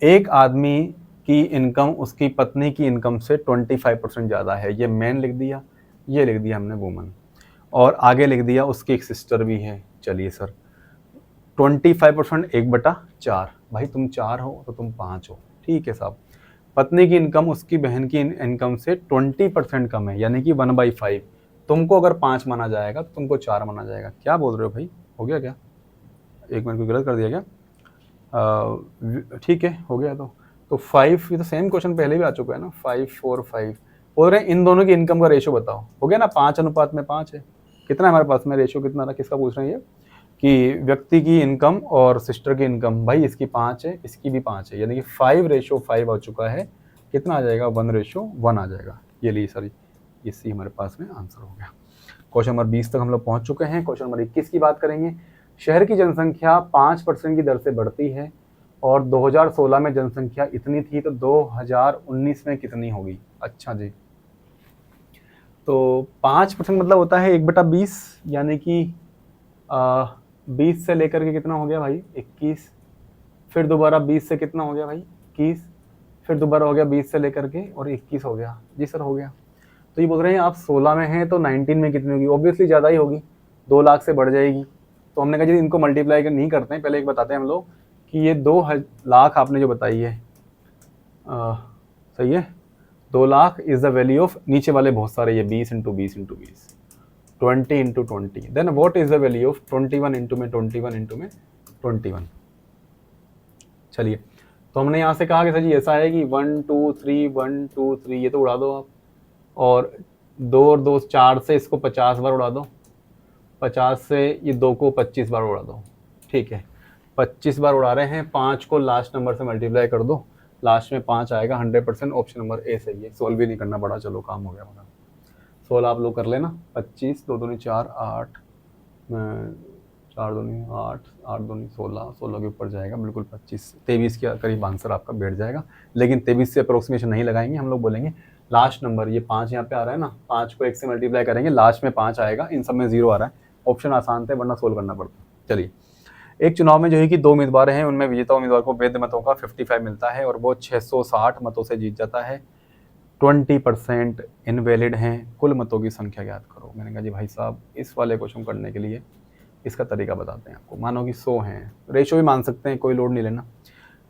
एक आदमी की इनकम उसकी पत्नी की इनकम से 25% ज़्यादा है, ये मैन लिख दिया, ये लिख दिया हमने वुमन, और आगे लिख दिया उसकी एक सिस्टर भी है। चलिए सर 25% 1/4, भाई तुम 4 हो तो तुम 5 हो, ठीक है साहब। पत्नी की इनकम उसकी बहन की इनकम से 20% कम है, यानी कि 1/5। तुमको अगर 5 माना जाएगा तो तुमको 4 माना जाएगा। क्या बोल रहे हो भाई? हो गया क्या? एक मिनट को गलत कर दिया क्या? ठीक है, हो गया। तो 5, ये तो सेम क्वेश्चन पहले भी आ चुका है ना। 5 4 5 बोल रहे हैं इन दोनों की इनकम का रेशो बताओ। हो गया ना, 5:5 है। कितना है हमारे पास में रेशो? कितना रहा? किसका पूछ रहे हैं ये? कि व्यक्ति की इनकम और सिस्टर की इनकम। भाई इसकी 5 है, इसकी भी 5 है, यानी कि 5:5 आ चुका है। कितना आ जाएगा? 1:1 आ जाएगा। ये ली सर, ये सी हमारे पास में आंसर हो गया। क्वेश्चन नंबर 20 तक हम लोग पहुंच चुके हैं। क्वेश्चन नंबर 21 की बात करेंगे। शहर की जनसंख्या 5% की दर से बढ़ती है और 2016 में जनसंख्या इतनी थी, तो 2019 में कितनी होगी? अच्छा जी, तो 5% मतलब होता है 1/20, यानी कि 20 से लेकर के कितना हो गया भाई? 21। फिर दोबारा 20 से कितना हो गया भाई? 21। फिर दोबारा हो गया 20 से लेकर के और 21 हो गया। जी सर हो गया। तो ये बोल रहे हैं आप 16 में हैं तो 19 में कितनी होगी? ऑब्वियसली ज़्यादा ही होगी, 2 लाख से बढ़ जाएगी। तो हमने कहा जी इनको मल्टीप्लाई नहीं करते हैं, पहले एक बताते हैं हम लोग कि ये 2 लाख आपने जो बताई है सही है। 2 lakh is the value of, नीचे वाले बहुत सारे, ये 20 × 20 × 20, 20 × 20। Then what is the value of 21 × 21 चलिए, तो हमने यहाँ से कहा कि सर जी ऐसा है कि 1 2 3 1 2 3, ये तो उड़ा दो आप, और 2 और 2 4 से इसको 50 बार उड़ा दो, 50 से ये 2 को 25 बार उड़ा दो। ठीक है, 25 बार उड़ा रहे हैं, 5 को लास्ट नंबर से मल्टीप्लाई कर दो, लास्ट में 5 आएगा। 100% ऑप्शन नंबर ए सही है। सोल्व भी नहीं करना पड़ा, चलो काम हो गया हमारा। सोल्व आप लोग कर लेना। 25 2 दूनी 4 8 4 दूनी 8 8 दूनी 16, 16 के ऊपर जाएगा बिल्कुल 25, 23 के करीब आंसर आपका बैठ जाएगा। लेकिन 23 से अप्रोक्सीमेशन नहीं लगाएंगे, हम लोग बोलेंगे लास्ट नंबर, ये 5 यहाँ पे आ रहा है ना, 5 को 1 से मल्टीप्लाई करेंगे, लास्ट में 5 आएगा। इन सब में 0 आ रहा है। ऑप्शन आसान थे, वरना सोल्व करना पड़ता। चलिए, एक चुनाव में जो है कि 2 उम्मीदवार हैं, उनमें विजेता उम्मीदवार को वैध मतों का 55 मिलता है और वो 660 मतों से जीत जाता है। 20% इनवैलिड हैं। कुल मतों की संख्या ज्ञात करो। मैंने कहा जी भाई साहब इस वाले क्वेश्चन करने के लिए इसका तरीका बताते हैं आपको। मानो कि 100 हैं, रेशो भी मान सकते हैं, कोई लोड नहीं लेना,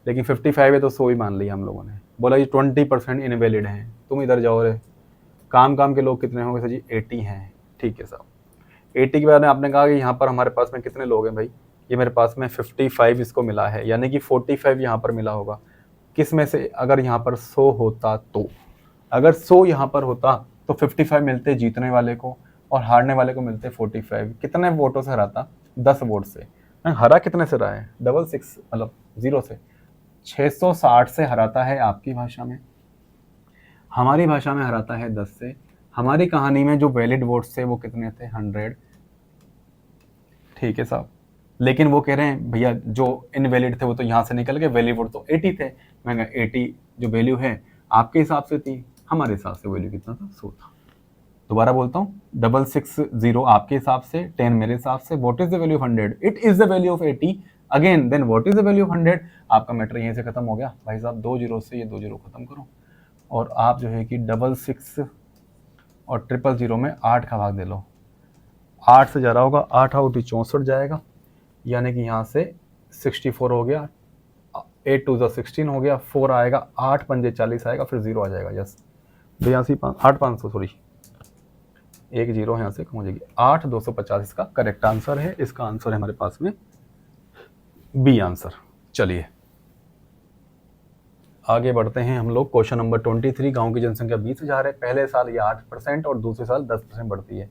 लेकिन 55 है तो 100 ही मान लिया हम लोगों ने। बोला जी 20% इनवैलिड हैं, तुम इधर जाओ रे। काम के लोग कितने होंगे सर जी? 80 हैं। ठीक है साहब, 80 के बारे में आपने कहा कि यहाँ पर हमारे पास में कितने लोग हैं भाई? ये मेरे पास में 55 इसको मिला है, यानी कि 45 यहाँ पर मिला होगा। किस में से? अगर यहाँ पर 100 होता तो, अगर 100 यहाँ पर होता तो 55 मिलते जीतने वाले को और हारने वाले को मिलते 45। कितने वोटों से हरा था? 10 वोट से। हरा कितने से रहा है? 66 मतलब 0 से। 660 से हराता है आपकी भाषा में, हमारी भाषा में हराता है 10 से। हमारी कहानी में जो वैलिड वोट्स थे वो कितने थे? 100। ठीक है साहब, लेकिन वो कह रहे हैं भैया जो इनवैलिड थे वो तो यहाँ से निकल गए, वैलिड वोट तो 80 थे। मैंने कहा 80 जो वैल्यू है आपके हिसाब से थी, हमारे हिसाब से वैल्यू कितना था? 100 था। दोबारा बोलता हूँ, 660 आपके हिसाब से, 10 मेरे हिसाब से। What is the value of 100? It is the value of 80 again. Then what is the value of 100? आपका मैटर यहीं से खत्म हो गया भाई साहब। 2 0 से ये 2 0 खत्म करो, और आप जो है कि 66 और 000 में 8 का भाग दे लो। 8 से जा रहा होगा, 8 आउट 64 जाएगा, यानी कि यहाँ से 64 हो गया, 8 2 16 हो गया, 4 आएगा, 8 पंजे 40 आएगा, फिर 0 आ जाएगा। यस, 8 500 सॉरी, 1 0 यहाँ से कम हो जाएगी। 8 250 इसका करेक्ट आंसर है। इसका आंसर है हमारे पास में बी आंसर। चलिए आगे बढ़ते हैं हम लोग। Question number 23। गांव की जनसंख्या 20,000 है। पहले साल ये 8% और दूसरे साल 10% बढ़ती है।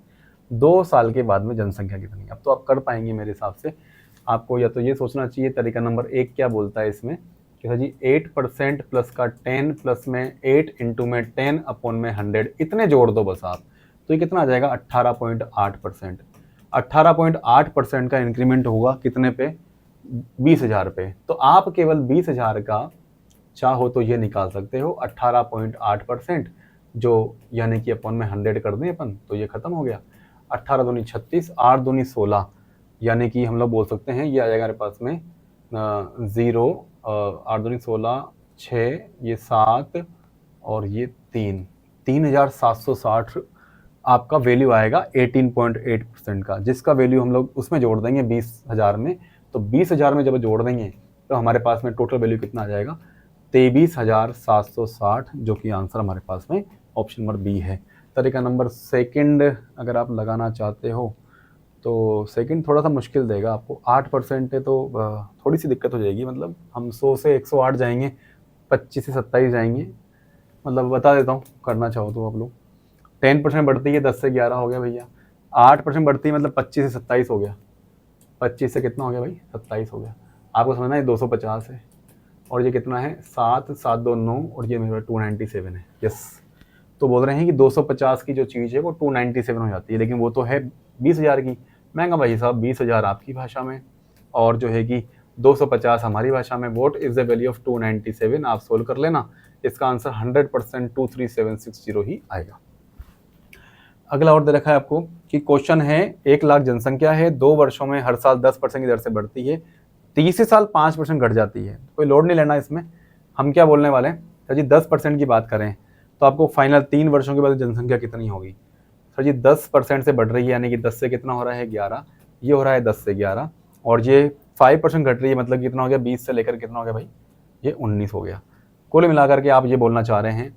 2 साल के बाद में जनसंख्या कितनी? अब तो आप कर पाएंगे मेरे हिसाब से। आपको या तो ये सोचना चाहिए तरीका नंबर 1 क्या बोलता है इसमें कि सर जी 8% प्लस का 10 प्लस में 8 इंटू में 10 अपॉन में 100, इतने जोड़ दो बस आप, तो ये कितना आ जाएगा? 18.8%। 18.8% का इंक्रीमेंट होगा कितने पे? 20,000 पे। तो आप केवल 20,000 का चाहो तो ये निकाल सकते हो 18.8%, जो यानी कि अपन में 100 कर दें अपन तो ये खत्म हो गया। 18 दूनी 36, 8 दूनी 16, यानी कि हम लोग बोल सकते हैं ये आ जाएगा हमारे पास में 0, 8 दूनी 16, 6, ये 7 और ये 3,760 आपका वैल्यू आएगा 18.8% का, जिसका वैल्यू हम लोग उसमें जोड़ देंगे 20,000 में। तो 20,000 में जब जोड़ देंगे तो हमारे पास में टोटल वैल्यू कितना आ जाएगा 23,760, जो कि आंसर हमारे पास में ऑप्शन नंबर बी है। तरीका नंबर सेकंड अगर आप लगाना चाहते हो तो सेकंड थोड़ा सा मुश्किल देगा आपको, 8% है तो थोड़ी सी दिक्कत हो जाएगी। मतलब हम 100 से 108 जाएंगे, 25 से 27 जाएंगे, मतलब बता देता हूँ करना चाहो तो आप लोग। 10% बढ़ती है 10 से 11 हो गया भैया, 8% बढ़ती है मतलब 25 से 27 हो गया, 25 से कितना हो गया भाई 27 हो गया। आपको समझना है 250 है और ये कितना है 7, 7 2 9 और ये मेरा 297 है। यस, तो बोल रहे हैं कि 250 की जो चीज़ है वो 297 हो जाती है, लेकिन वो तो है 20,000 की। महंगा भाई साहब 20,000 आपकी भाषा में और जो है कि 250 हमारी भाषा में। What is the value of 297? आप सोल्व कर लेना, इसका आंसर 100% 23760 ही आएगा। अगला और दे रखा है आपको कि क्वेश्चन है 1 लाख जनसंख्या है, 2 वर्षों में हर साल 10% की दर से बढ़ती है, तीसरे साल 5% घट जाती है। कोई लोड नहीं लेना इसमें, हम क्या बोलने वाले हैं सर जी 10% की बात करें तो आपको फाइनल 3 वर्षों के बाद जनसंख्या कितनी होगी। सर जी 10% से बढ़ रही है, यानी कि 10 से कितना हो रहा है 11, ये हो रहा है 10 से 11, और ये 5% घट रही है, मतलब कितना हो गया 20 से लेकर कितना हो गया भाई ये 19 हो गया। कुल मिलाकर के आप ये बोलना चाह रहे हैं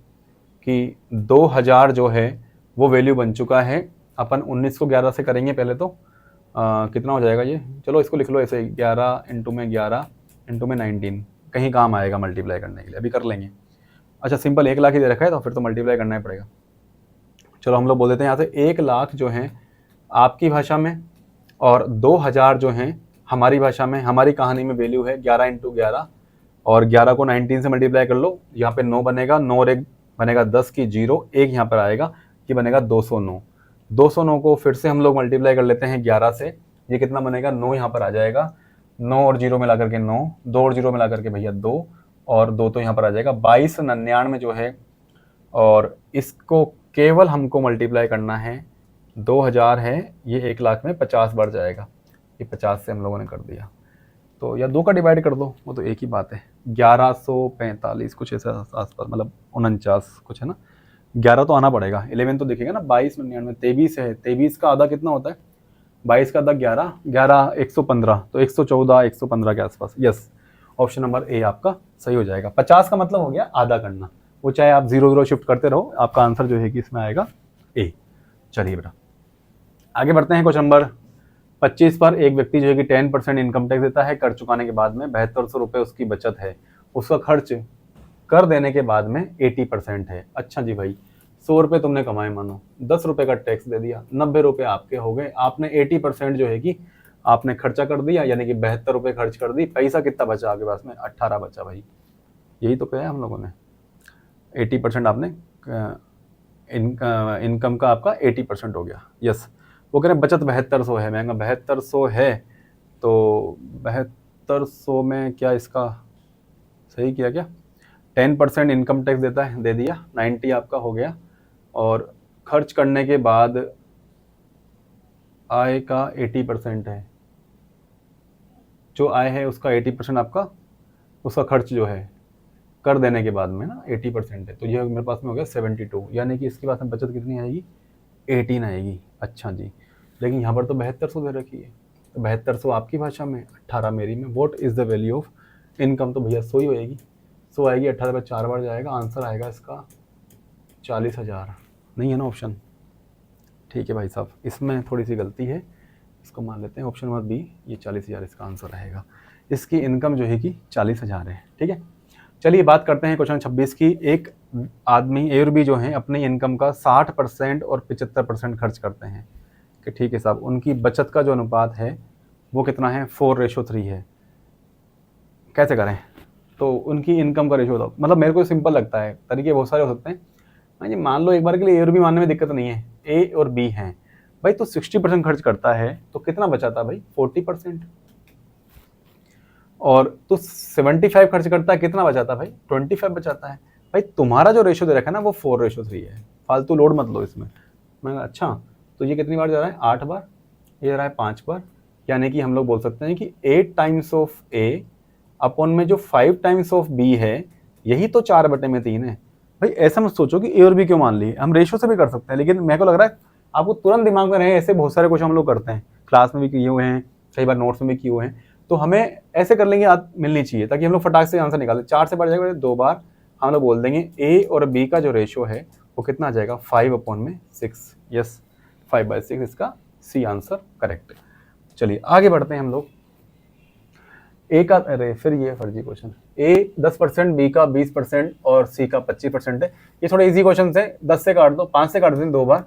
कि 2000 जो है वो वैल्यू बन चुका है। अपन 19 को 11 से करेंगे पहले तो कितना हो जाएगा ये, चलो इसको लिख लो ऐसे 11 इंटू में 19, कहीं काम आएगा मल्टीप्लाई करने के लिए, अभी कर लेंगे। अच्छा सिंपल 1 लाख ही दे रखा है तो फिर तो मल्टीप्लाई करना ही पड़ेगा। चलो हम लोग बोल देते हैं यहाँ से 1 लाख जो है आपकी भाषा में और 2000 जो हैं हमारी भाषा में। हमारी कहानी में वैल्यू है 11 इंटू 11 और 11 को 19 से मल्टीप्लाई कर लो, यहाँ पे 9 बनेगा, 9 और 1 बनेगा 10 की 0, 1 यहाँ पर आएगा, ये बनेगा 209। 209 को फिर से हम लोग मल्टीप्लाई कर लेते हैं 11 से, ये कितना बनेगा 9 यहाँ पर आ जाएगा, 9 और 0 मिला करके 9, 2 और 0 मिला करके भैया 2 और 2 तो यहाँ पर आ जाएगा 2299 जो है। और इसको केवल हमको मल्टीप्लाई करना है, 2000 है ये 1 लाख में 50 बढ़ जाएगा, ये 50 से हम लोगों ने कर दिया तो या 2 का डिवाइड कर दो, वो तो एक ही बात है। 1145 कुछ ऐसा आसपास, मतलब 49 कुछ है ना, 11 तो आना पड़ेगा, 11 तो दिखेगा ना, 2299 23 है, 23 का आधा कितना होता है 22 का आधा 11, 11 115 तो 114 115 के आसपास। यस, ऑप्शन नंबर ए आपका सही हो जाएगा। 50 का मतलब हो गया आधा करना, वो चाहे आप 0 0 शिफ्ट करते रहो, आपका आंसर जो है कि इसमें आएगा ए। चलिए बेटा आगे बढ़ते हैं। क्वेश्चन नंबर 25 पर एक व्यक्ति जो है कि 10% इनकम टैक्स देता है, कर चुकाने के बाद में 7200 रुपये उसकी बचत है, उसका खर्च कर देने के बाद में 80% है। अच्छा जी भाई 100 रुपये तुमने कमाए, मानो 10 रुपये का टैक्स दे दिया, 90 रुपये आपके हो गए, आपने 80% जो है कि आपने खर्चा कर दिया, यानी कि 72 रुपये खर्च कर दी, पैसा कितना बचा आपके पास में 18 बचा भाई, यही तो कहा हम लोगों ने। 80% आपने इनकम का आपका 80% हो गया। यस, वो कह रहे हैं बचत 7200 है, महंगा 7200 है तो 7200 में क्या इसका सही किया क्या, 10% इनकम टैक्स देता है, दे दिया, 90 आपका हो गया, और खर्च करने के बाद आय का 80% है, जो आय है उसका 80% आपका उसका खर्च जो है कर देने के बाद में ना 80% है, तो ये मेरे पास में हो गया 72, यानी कि इसके पास में बचत कितनी आएगी 18 आएगी। अच्छा जी, लेकिन यहाँ पर तो 7200 दे रखी है, तो 7200 आपकी भाषा में, 18 मेरी में। What is the value of income, तो भैया 100 ही होएगी, 100 आएगी, 18 पर 4 बार जाएगा, आंसर आएगा इसका 40,000। नहीं है ना ऑप्शन, ठीक है भाई साहब, इसमें थोड़ी सी गलती है, इसको मान लेते हैं ऑप्शन नंबर बी, ये 40,000 इसका आंसर रहेगा। इसकी इनकम जो है कि 40,000 है। ठीक है, चलिए बात करते हैं क्वेश्चन 26 की। एक आदमी ए और बी जो हैं अपनी इनकम का 60% और 75% खर्च करते हैं, कि ठीक है साहब, उनकी बचत का जो अनुपात है वो कितना है 4:3 है। कैसे करें, तो उनकी इनकम का रेशो दो, मतलब मेरे को सिंपल लगता है, तरीके बहुत सारे हो सकते हैं। हाँ जी, मान लो एक बार के लिए ए और बी मानने में दिक्कत नहीं है, ए और बी हैं भाई, तो 60% खर्च करता है तो कितना बचाता भाई 40%, और तू 75 खर्च करता है, कितना बचाता है भाई? 25 बचाता है। भाई तुम्हारा जो रेशो दे रखा है ना वो 4:3 है, फालतू लोड मत लो इसमें। मैं अच्छा, तो ये कितनी बार जा रहा है? 8 बार, ये जा रहा है 5 बार, यानी कि हम लोग बोल सकते हैं कि 8 टाइम्स ऑफ ए अपॉन में जो 5 टाइम्स ऑफ बी है, यही तो 4/3 है। भाई ऐसा मत सोचो कि ए और बी क्यों मान लिए, हम रेशो से भी कर सकते हैं, लेकिन मेरे को लग रहा है आपको तुरंत दिमाग में रहे, ऐसे बहुत सारे क्वेश्चन हम लोग करते हैं, क्लास में भी किए हुए हैं, कई बार नोट्स में भी किए हुए हैं, तो हमें ऐसे कर लेंगे, याद मिलनी चाहिए, ताकि हम लोग फटाक से आंसर निकालें। 4 से बढ़ जाएगा 2 बार, हम लोग बोल देंगे ए और बी का जो रेशो है वो कितना आ जाएगा? 5/6। यस, 5/6 इसका सी आंसर करेक्ट है। चलिए आगे बढ़ते हैं हम लोग। ए का, अरे फिर ये फर्जी क्वेश्चन, ए 10%, बी का 20% और सी का 25% है। ये थोड़े इजी क्वेश्चन है, 10 से काट दो, 5 से काट दें 2 बार,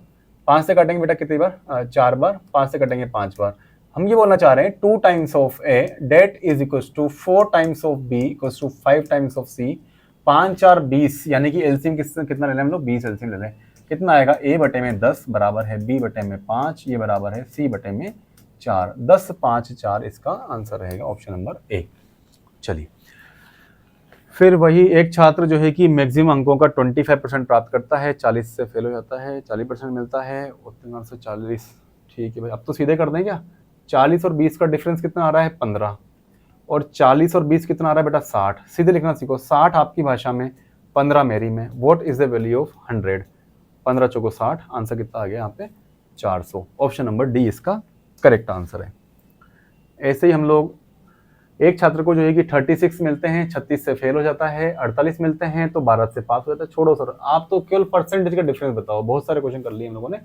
5 से काटेंगे बेटा कितनी बार? 4 बार, 5 से कटेंगे 5 बार। हम ये बोलना चाह रहे हैं 2 times of A that is equal to 4 times of B equal to 5 times of C. 5 4 20, यानी कि एलसीएम कितना ले लें हम लोग? 20 एलसीएम ले लें। कितना आएगा? ए बटे में 10 बराबर है बी बटे में 5, ये बराबर है सी बटे में 4। 10 5 4 इसका आंसर रहेगा ऑप्शन नंबर ए। चलिए, फिर वही एक छात्र जो है कि मैक्सिमम अंकों का 25% प्राप्त करता है, 40 से फेल हो जाता है, 40% मिलता है, उतने से 40। ठीक है भाई, अब तो सीधे कर दें क्या? 40 और 20 का डिफरेंस कितना आ रहा है? 15, और 40 और 20 कितना आ रहा है बेटा? 60। सीधे लिखना सीखो, 60 आपकी भाषा में, 15 मेरी में। What is the value of 100? 15 choco 60, answer कितना आ गया यहाँ पे? 400। ऑप्शन नंबर डी इसका करेक्ट आंसर है। ऐसे ही हम लोग एक छात्र को जो है कि 36 मिलते हैं, 36 से फेल हो जाता है, 48 मिलते हैं तो 12 से पास हो जाता है। छोड़ो सर, आप तो केवल परसेंटेज का डिफरेंस बताओ, बहुत सारे क्वेश्चन कर लिए हम लोगों ने।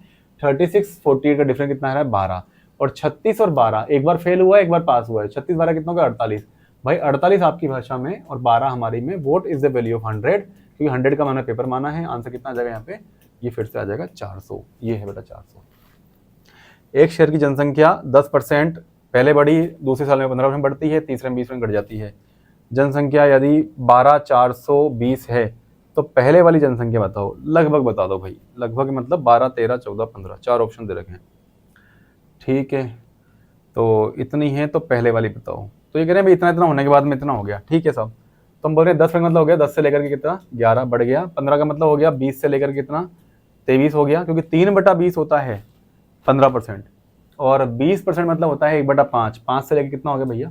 36 48 का डिफरेंस कितना है? 12। और 36 और 12, एक बार फेल हुआ है, एक बार पास हुआ है। 36 12 कितना होगा? 48। भाई 48 आपकी भाषा में और 12 हमारी में। What is the value of 100? क्योंकि 100 का मैंने पेपर माना है। आंसर कितना आ जाएगा यहाँ पे? ये फिर से आ जाएगा 400। ये है बेटा 400। एक शहर की जनसंख्या 10% पहले बढ़ी, दूसरे साल में 15% बढ़ती है, तीसरे में 20% घट जाती है। जनसंख्या यदि 12,420 है तो पहले वाली जनसंख्या बताओ। लगभग बता दो भाई, लगभग मतलब 12 13 14 15, 4 ऑप्शन दे रखे हैं। ठीक है, तो इतनी है तो पहले वाली बताओ। तो ये कह रहे हैं भाई इतना इतना होने के बाद में इतना हो गया। ठीक है साहब, तो हम बोल रहे हैं 10 का मतलब हो गया 10 से लेकर के कितना? 11 बढ़ गया। 15 का मतलब हो गया 20 से लेकर कितना? 23 हो गया, क्योंकि 3/20 होता है 15%, और 20% मतलब होता है 1/5। 5 से लेकर कितना हो गया भैया?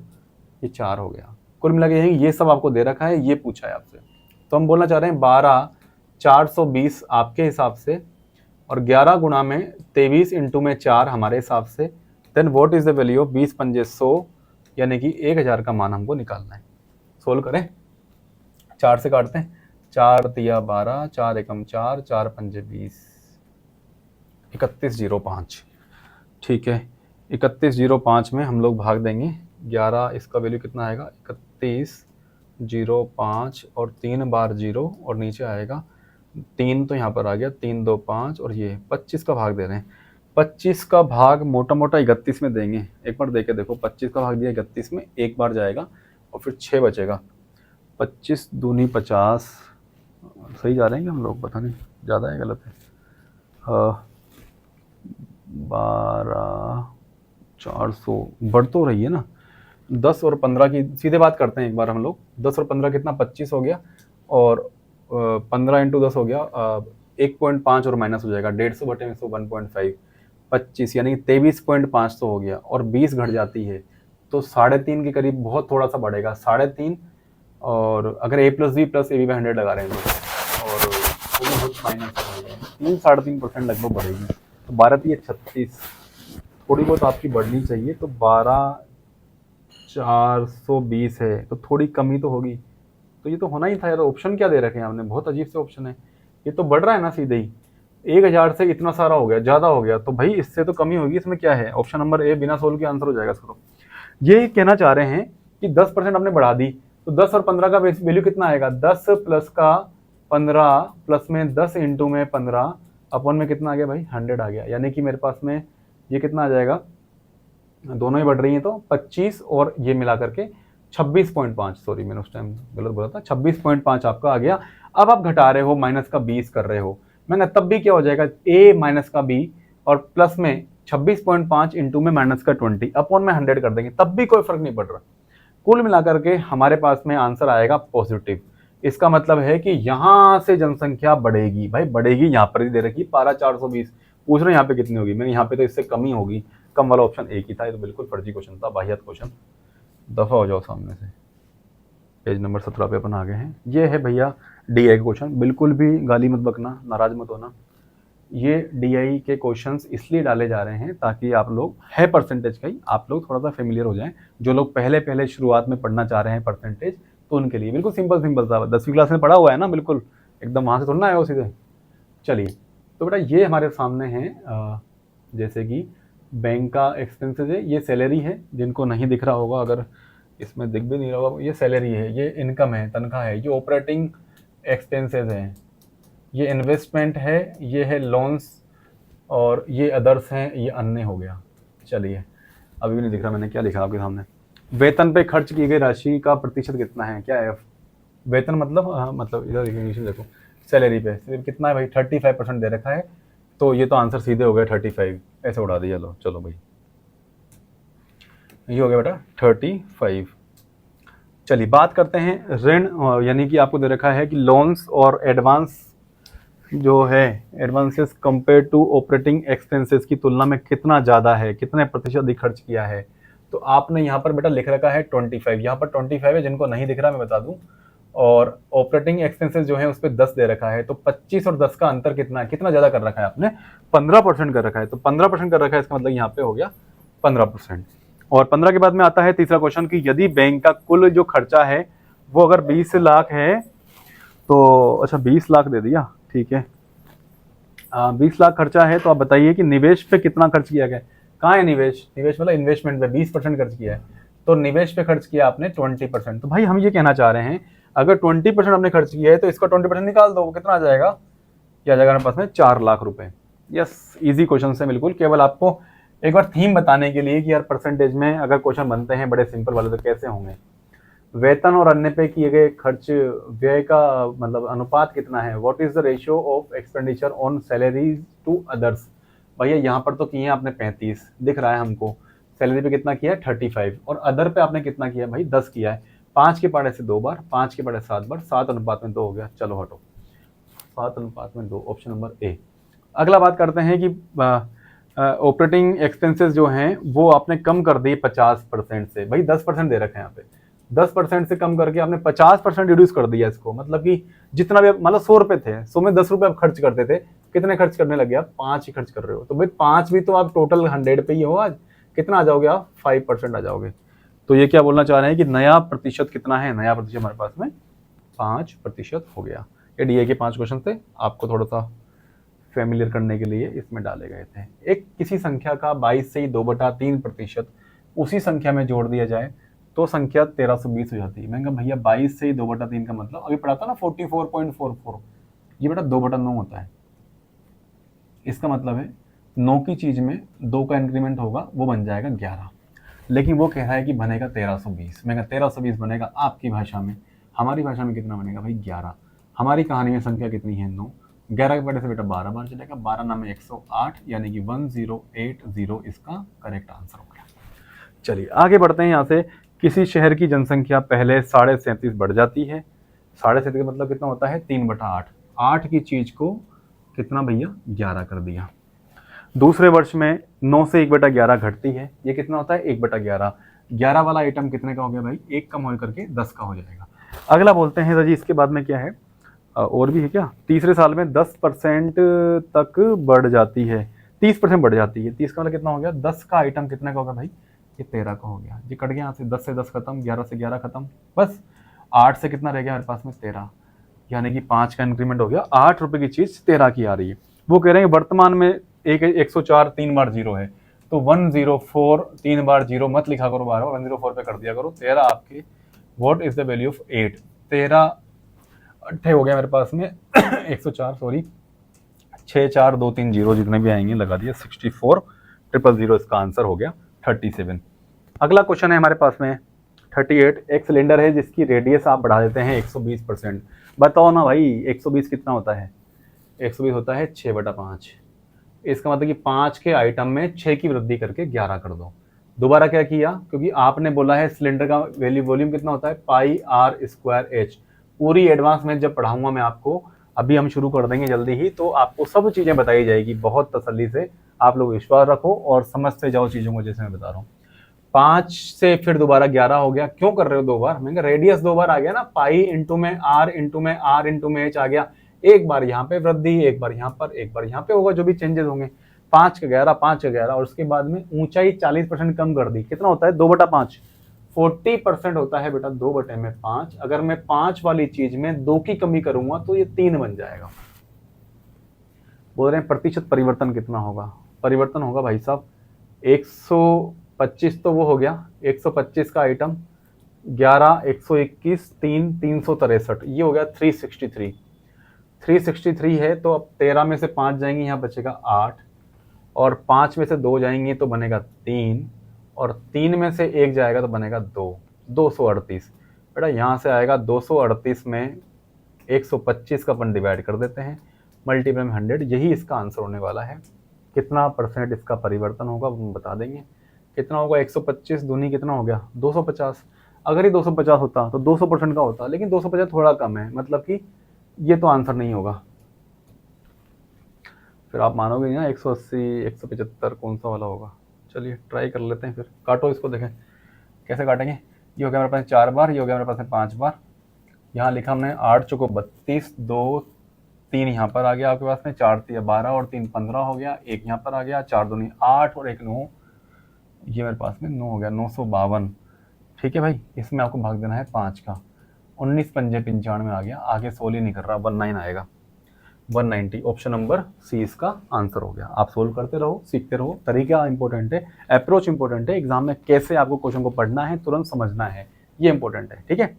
ये 4 हो गया। कुल मिला के ये सब आपको दे रखा है, ये पूछा है आपसे। तो हम बोलना चाह रहे हैं 12,420 आपके हिसाब से, और 11 गुणा में 23 इंटू में 4 हमारे हिसाब से। Then what is the value of 20 पंजे 100, यानी कि 1000 का मान हमको निकालना है। सोल्व करें, 4 से काटते हैं, 4 तिया 12, 4 एकम 4, 4 पंजे 20, 3105। ठीक है, 3105 में हम लोग भाग देंगे 11, इसका वैल्यू कितना आएगा? 3105, और 3 बार 0, और नीचे आएगा 3, तो यहाँ पर आ गया 3 2 5, और ये 25 का भाग दे रहे हैं। 25 का भाग मोटा मोटा 31 में देंगे। एक बार देके देखो, 25 का भाग दिया 31 में, एक बार जाएगा और फिर 6 बचेगा। 25 दूनी 50, सही जा रहे हैं कि हम लोग? पता नहीं ज़्यादा है गलत है। 12 400 बढ़ तो रही है ना। 10 और 15 की सीधे बात करते हैं एक बार हम लोग। 10 और 15 कितना? 25 हो गया, और 15 इंटू 10 हो गया 1.5, और माइनस हो जाएगा 150 बटे में 100 1.5, 25 यानी 23.500 हो गया, और 20 घट जाती है तो 3.5 के करीब, बहुत थोड़ा सा बढ़ेगा 3.5। और अगर a + b + ab 100 लगा रहे हैं और माइनस 3-3.5% लगभग बढ़ेगी। तो 12 3 36, थोड़ी बहुत आपकी बढ़नी चाहिए। तो 12,420 है, तो थोड़ी कमी तो होगी। तो ये तो होना ही था यार। ऑप्शन क्या दे रखे हैं आपने? बहुत अजीब से ऑप्शन है। ये तो बढ़ रहा है ना सीधे ही, 1000 से इतना सारा हो गया, ज़्यादा हो गया, तो भाई इससे तो कमी होगी। इसमें क्या है? ऑप्शन नंबर ए बिना सोल्व के आंसर हो जाएगा इसको। ये कहना चाह रहे हैं कि 10% आपने बढ़ा दी, तो 10 और 15 का वैल्यू कितना आएगा? 10 प्लस का 15 प्लस में 10 इंटू में 15 अपॉन में कितना आ गया भाई? 100 आ गया। यानी कि मेरे पास में ये कितना आ जाएगा? दोनों ही बढ़ रही हैं तो 25 और ये मिला करके 26.5, सॉरी मैंने उस टाइम गलत बोला था, 26.5 आपका आ गया। अब आप घटा रहे हो, माइनस का 20 कर रहे हो, मैंने तब भी क्या हो जाएगा? a माइनस का b और प्लस में 26.5 इंटू में माइनस का 20 अपॉन में 100 कर देंगे, तब भी कोई फर्क नहीं पड़ रहा। कुल मिलाकर के हमारे पास में आंसर आएगा पॉजिटिव। इसका मतलब है कि यहाँ से जनसंख्या बढ़ेगी, भाई बढ़ेगी, यहाँ पर ही दे रखी पारा 420, पूछ रहे हैं यहाँ पे कितनी होगी, मैंने यहाँ पे तो इससे कम ही होगी, कम वाला ऑप्शन एक ही था, ये तो बिल्कुल फर्जी क्वेश्चन था, बाहियात क्वेश्चन। दफा हो जाओ सामने से। पेज नंबर 17 पे अपन आ गए हैं। ये है भैया DI का क्वेश्चन, बिल्कुल भी गाली मत बकना, नाराज मत होना। ये DI के क्वेश्चंस इसलिए डाले जा रहे हैं ताकि आप लोग, है परसेंटेज का ही, आप लोग थोड़ा सा फेमिलियर हो जाएं। जो लोग पहले पहले शुरुआत में पढ़ना चाह रहे हैं परसेंटेज, तो उनके लिए बिल्कुल सिंपल सिंपल सा, 10वीं क्लास में पढ़ा हुआ है ना, बिल्कुल एकदम वहाँ से थोड़ा ना आया हो सीधे। चलिए, तो बेटा ये हमारे सामने है, जैसे कि बैंक का एक्सपेंसेस है, ये सैलरी है, जिनको नहीं दिख रहा होगा, अगर इसमें दिख भी नहीं रहा होगा, ये सैलरी है, ये इनकम है, तनख्वाह है, ये ऑपरेटिंग एक्सपेंसेस हैं, ये इन्वेस्टमेंट है, ये है लोन्स, और ये अदर्स हैं, ये अन्य हो गया। चलिए, अभी भी नहीं दिख रहा, मैंने क्या लिखा आपके सामने। वेतन पे खर्च की गई राशि का प्रतिशत कितना है, क्या है? वेतन मतलब, मतलब इधर इंग्लिश में देखो, सैलरी पे कितना है भाई, 35% दे रखा है, तो ये तो आंसर सीधे हो गया 35, ऐसे उड़ा दिया। लो चलो भाई, ये हो गया बेटा 35। चलिए बात करते हैं ऋण, यानी कि आपको दे रखा है कि लोन्स और एडवांस जो है, advances compare to operating expenses की तुलना में कितना ज़्यादा है, कितने प्रतिशत अधिक खर्च किया है। तो आपने यहाँ पर बेटा लिख रखा है 25, यहाँ पर 25 है, जिनको नहीं दिख रहा मैं बता दूँ। और ऑपरेटिंग एक्सपेंसेस जो है उस पर 10 दे रखा है, तो 25 और 10 का अंतर कितना है, कितना ज़्यादा कर रखा है आपने, 15% कर रखा है। तो 15% कर रखा है, इसका मतलब यहाँ पे हो गया 15%। और 15 के बाद में आता है तीसरा क्वेश्चन कि यदि बैंक का कुल जो खर्चा है वो अगर 20 लाख है, तो अच्छा 20 लाख दे दिया, ठीक है, 20 लाख खर्चा है, तो आप बताइए कि निवेश पे कितना खर्च किया गया। कहाँ है निवेश, निवेश मतलब इन्वेस्टमेंट पे 20% खर्च किया है, तो निवेश पे खर्च किया आपने 20%। तो भाई हम ये कहना चाह रहे हैं, अगर 20% आपने खर्च किया है तो इसका 20% निकाल दो, वो कितना आ जाएगा, क्या आ जाएगा हमारे पास में, 4 लाख रुपए। यस, इजी क्वेश्चन है बिल्कुल, केवल आपको एक बार थीम बताने के लिए कि यार परसेंटेज में अगर क्वेश्चन बनते हैं बड़े सिंपल वाले तो कैसे होंगे। वेतन और अन्य पे किए गए खर्च व्यय का मतलब अनुपात कितना है, what is the ratio of expenditure on salaries to others. भैया यहाँ पर तो किए हैं आपने 35 दिख रहा है हमको, सैलरी पे कितना किया है 35, और अदर पे आपने कितना किया है भाई 10 किया है। 5 के पढ़े से 2 बार, 5 के पढ़े 7 बार, 7:2 हो गया। चलो हटो, 7:2, ऑप्शन नंबर ए। अगला बात करते हैं कि ऑपरेटिंग एक्सपेंसेस जो हैं वो आपने कम कर दिए 50% से, भाई 10% दे रखे हैं यहाँ पे, 10% से कम करके आपने 50% रिड्यूस कर दिया इसको। मतलब कि जितना भी मतलब 100 रुपए थे, 100 में 10 रुपए आप खर्च करते थे, कितने खर्च करने लगे आप, 5 ही खर्च कर रहे हो। तो भाई 5 भी तो आप टोटल 100 पे ही हो, आज कितना आ जाओगे आप, 5% आ जाओगे। तो ये क्या बोलना चाह रहे हैं कि नया प्रतिशत कितना है, नया प्रतिशत हमारे पास में 5% हो गया। ये DA के 5 क्वेश्चन थे, आपको थोड़ा सा फेमिलियर करने के लिए इसमें डाले गए थे। एक किसी संख्या का 22 से ही 2/3% उसी संख्या में जोड़ दिया जाए तो संख्या 1320 हो जाती है। मैंने कहा भैया 22 से ही 2/3 का मतलब अभी पढ़ा था ना 44.44, ये बेटा 2/9 होता है। इसका मतलब है 9 की चीज में 2 का इंक्रीमेंट होगा, वो बन जाएगा 11, लेकिन वो कह रहा है कि बनेगा 1320। मैं कहा 1320 बनेगा आपकी भाषा में, हमारी भाषा में कितना बनेगा भाई 11। हमारी कहानी में संख्या कितनी है 9, 11 के पढ़े से बेटा 12 बार चलेगा, 12 नाम 108, यानी कि 1080 इसका करेक्ट आंसर हो गया। चलिए आगे बढ़ते हैं यहाँ से। किसी शहर की जनसंख्या पहले 37.5 बढ़ जाती है, 37.5 का मतलब कितना होता है 3/8, 8 की चीज को कितना भैया 11 कर दिया। दूसरे वर्ष में 9 से 1/11 घटती है, ये कितना होता है 1/11। 11 वाला आइटम कितने का हो गया भाई, 1 कम हो करके 10 का हो जाएगा। अगला बोलते हैं जी, इसके बाद में क्या है, और भी है क्या, तीसरे साल में 10% तक बढ़ जाती है, 30% बढ़ जाती है। 30 का मतलब कितना हो गया, 10 का आइटम कितने का होगा भाई, ये 13 का हो गया। ये कट गया यहाँ से, 10 से 10 खत्म, 11 से 11 खत्म, बस 8 से कितना रह गया हमारे पास में 13, यानी कि 5 का इंक्रीमेंट हो गया। 8 रुपए की चीज 13 की आ रही है। वो कह रहे हैं वर्तमान में 104 3 बार 0 है, तो 104 3 बार 0 मत लिखा करो बार बार, 104 पे कर दिया करो। 13 आपके what is the value of 8, 13 अट्ठे हो गया मेरे पास में 104, सॉरी 6 4 2 3 0 जितने भी आएंगे लगा दिया, 64 000 इसका आंसर हो गया 37। अगला क्वेश्चन है हमारे पास में 38। एक सिलेंडर है जिसकी रेडियस आप बढ़ा देते हैं 120%। बताओ ना भाई 120 कितना होता है, 120 होता है 6/5। इसका मतलब कि 5 के आइटम में 6 की वृद्धि करके 11 कर दो। दोबारा क्या किया, क्योंकि आपने बोला है सिलेंडर का वैल्यू वॉल्यूम कितना होता है पाई आर स्क्वायर एच। पूरी एडवांस में जब पढ़ाऊंगा मैं आपको, अभी हम शुरू कर देंगे जल्दी ही, तो आपको सब चीज़ें बताई जाएगी बहुत तसल्ली से। आप लोग विश्वास रखो और समझते जाओ चीज़ों को जैसे मैं बता रहा हूँ। 5 से फिर दोबारा 11 हो गया, क्यों कर रहे हो दो बार? मैंने रेडियस दो बार आ गया ना, पाई इंटू में आर इंटू में आर इंटू में एच आ गया। एक बार यहाँ पे वृद्धि, एक बार यहाँ पर, एक बार यहाँ पे होगा जो भी चेंजेस होंगे। 5 का 11, 5 का 11, और उसके बाद में ऊंचाई 40% कम कर दी। कितना होता है 2/5? 40% होता है बेटा 2/5। अगर मैं 5 वाली चीज में 2 की कमी करूंगा तो ये 3 बन जाएगा। बोल रहे हैं प्रतिशत परिवर्तन कितना होगा? परिवर्तन होगा भाई साहब 125, तो वो हो गया 125 का आइटम, 11, 121, 3, 363, ये हो गया 363। 363 है तो अब 13 में से 5 जाएंगे, यहाँ बचेगा 8, और 5 में से 2 जाएंगे तो बनेगा 3, और 3 में से 1 जाएगा तो बनेगा 2, 238। बेटा यहाँ से आएगा 238 में 125 का अपन डिवाइड कर देते हैं, मल्टीप्लाई में 100, यही इसका आंसर होने वाला है। कितना परसेंट इसका परिवर्तन होगा वो बता देंगे। कितना होगा 125 दूनी कितना हो गया 250। अगर ये 250 होता तो 200% का होता, लेकिन 250 थोड़ा कम है, मतलब कि ये तो आंसर नहीं होगा। फिर आप मानोगे नहीं ना 180, 175 कौन सा वाला होगा। चलिए ट्राई कर लेते हैं, फिर काटो इसको, देखें कैसे काटेंगे। ये हो गया मेरे पास 4 बार, ये हो गया मेरे पास 5 बार। यहाँ लिखा हमने 8 चौको 32, 2 3 यहाँ पर आ गया आपके पास में, 4 3 12 और 3 15 हो गया, 1 यहाँ पर आ गया, 4 दूनी 8 और 1 9, ये मेरे पास में 9 हो गया 952। ठीक है भाई, इसमें आपको भाग देना है 5 का, 19 पंजे 95 आ गया, आगे 16 ही नहीं कर रहा, 19 आएगा, 190। ऑप्शन नंबर सी इसका आंसर हो गया। आप सोल्व करते रहो, सीखते रहो, तरीका इंपॉर्टेंट है, अप्रोच इंपॉर्टेंट है, एग्जाम में कैसे आपको क्वेश्चन को पढ़ना है, तुरंत समझना है, ये इंपॉर्टेंट है। ठीक है,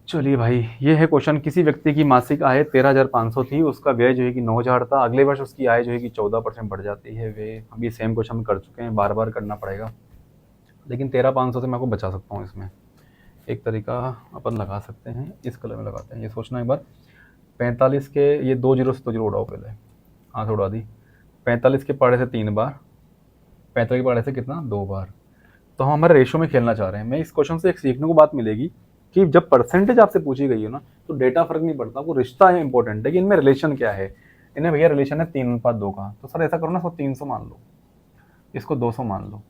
चलिए भाई, ये है क्वेश्चन। किसी व्यक्ति की मासिक आय 13,500 थी, उसका व्यय जो है कि 9,000 था, अगले वर्ष उसकी आय जो है कि 14% बढ़ जाती है। वे अभी सेम क्वेश्चन कर चुके हैं, बार बार करना पड़ेगा, लेकिन 13,500 से मैं आपको बचा सकता हूँ। इसमें एक तरीका अपन लगा सकते हैं, इस कलर में लगाते हैं, ये सोचना एक बार। 45 के ये 2 जीरो से 2 जीरो उड़ाओ पहले, हाँ उड़ा दी। 45 के पहाड़े से 3 बार, 45 के पहाड़े से कितना 2 बार। तो हम हमारे रेशो में खेलना चाह रहे हैं। मैं इस क्वेश्चन से एक सीखने को बात मिलेगी कि जब परसेंटेज आपसे पूछी गई है ना, तो डेटा फर्क नहीं पड़ता, वो रिश्ता है इंपॉर्टेंट है कि इनमें रिलेशन क्या है। इन्हें भैया रिलेशन है 3:2 का, तो सर ऐसा करो ना, इसको 300 मान लो, इसको 200 मान लो,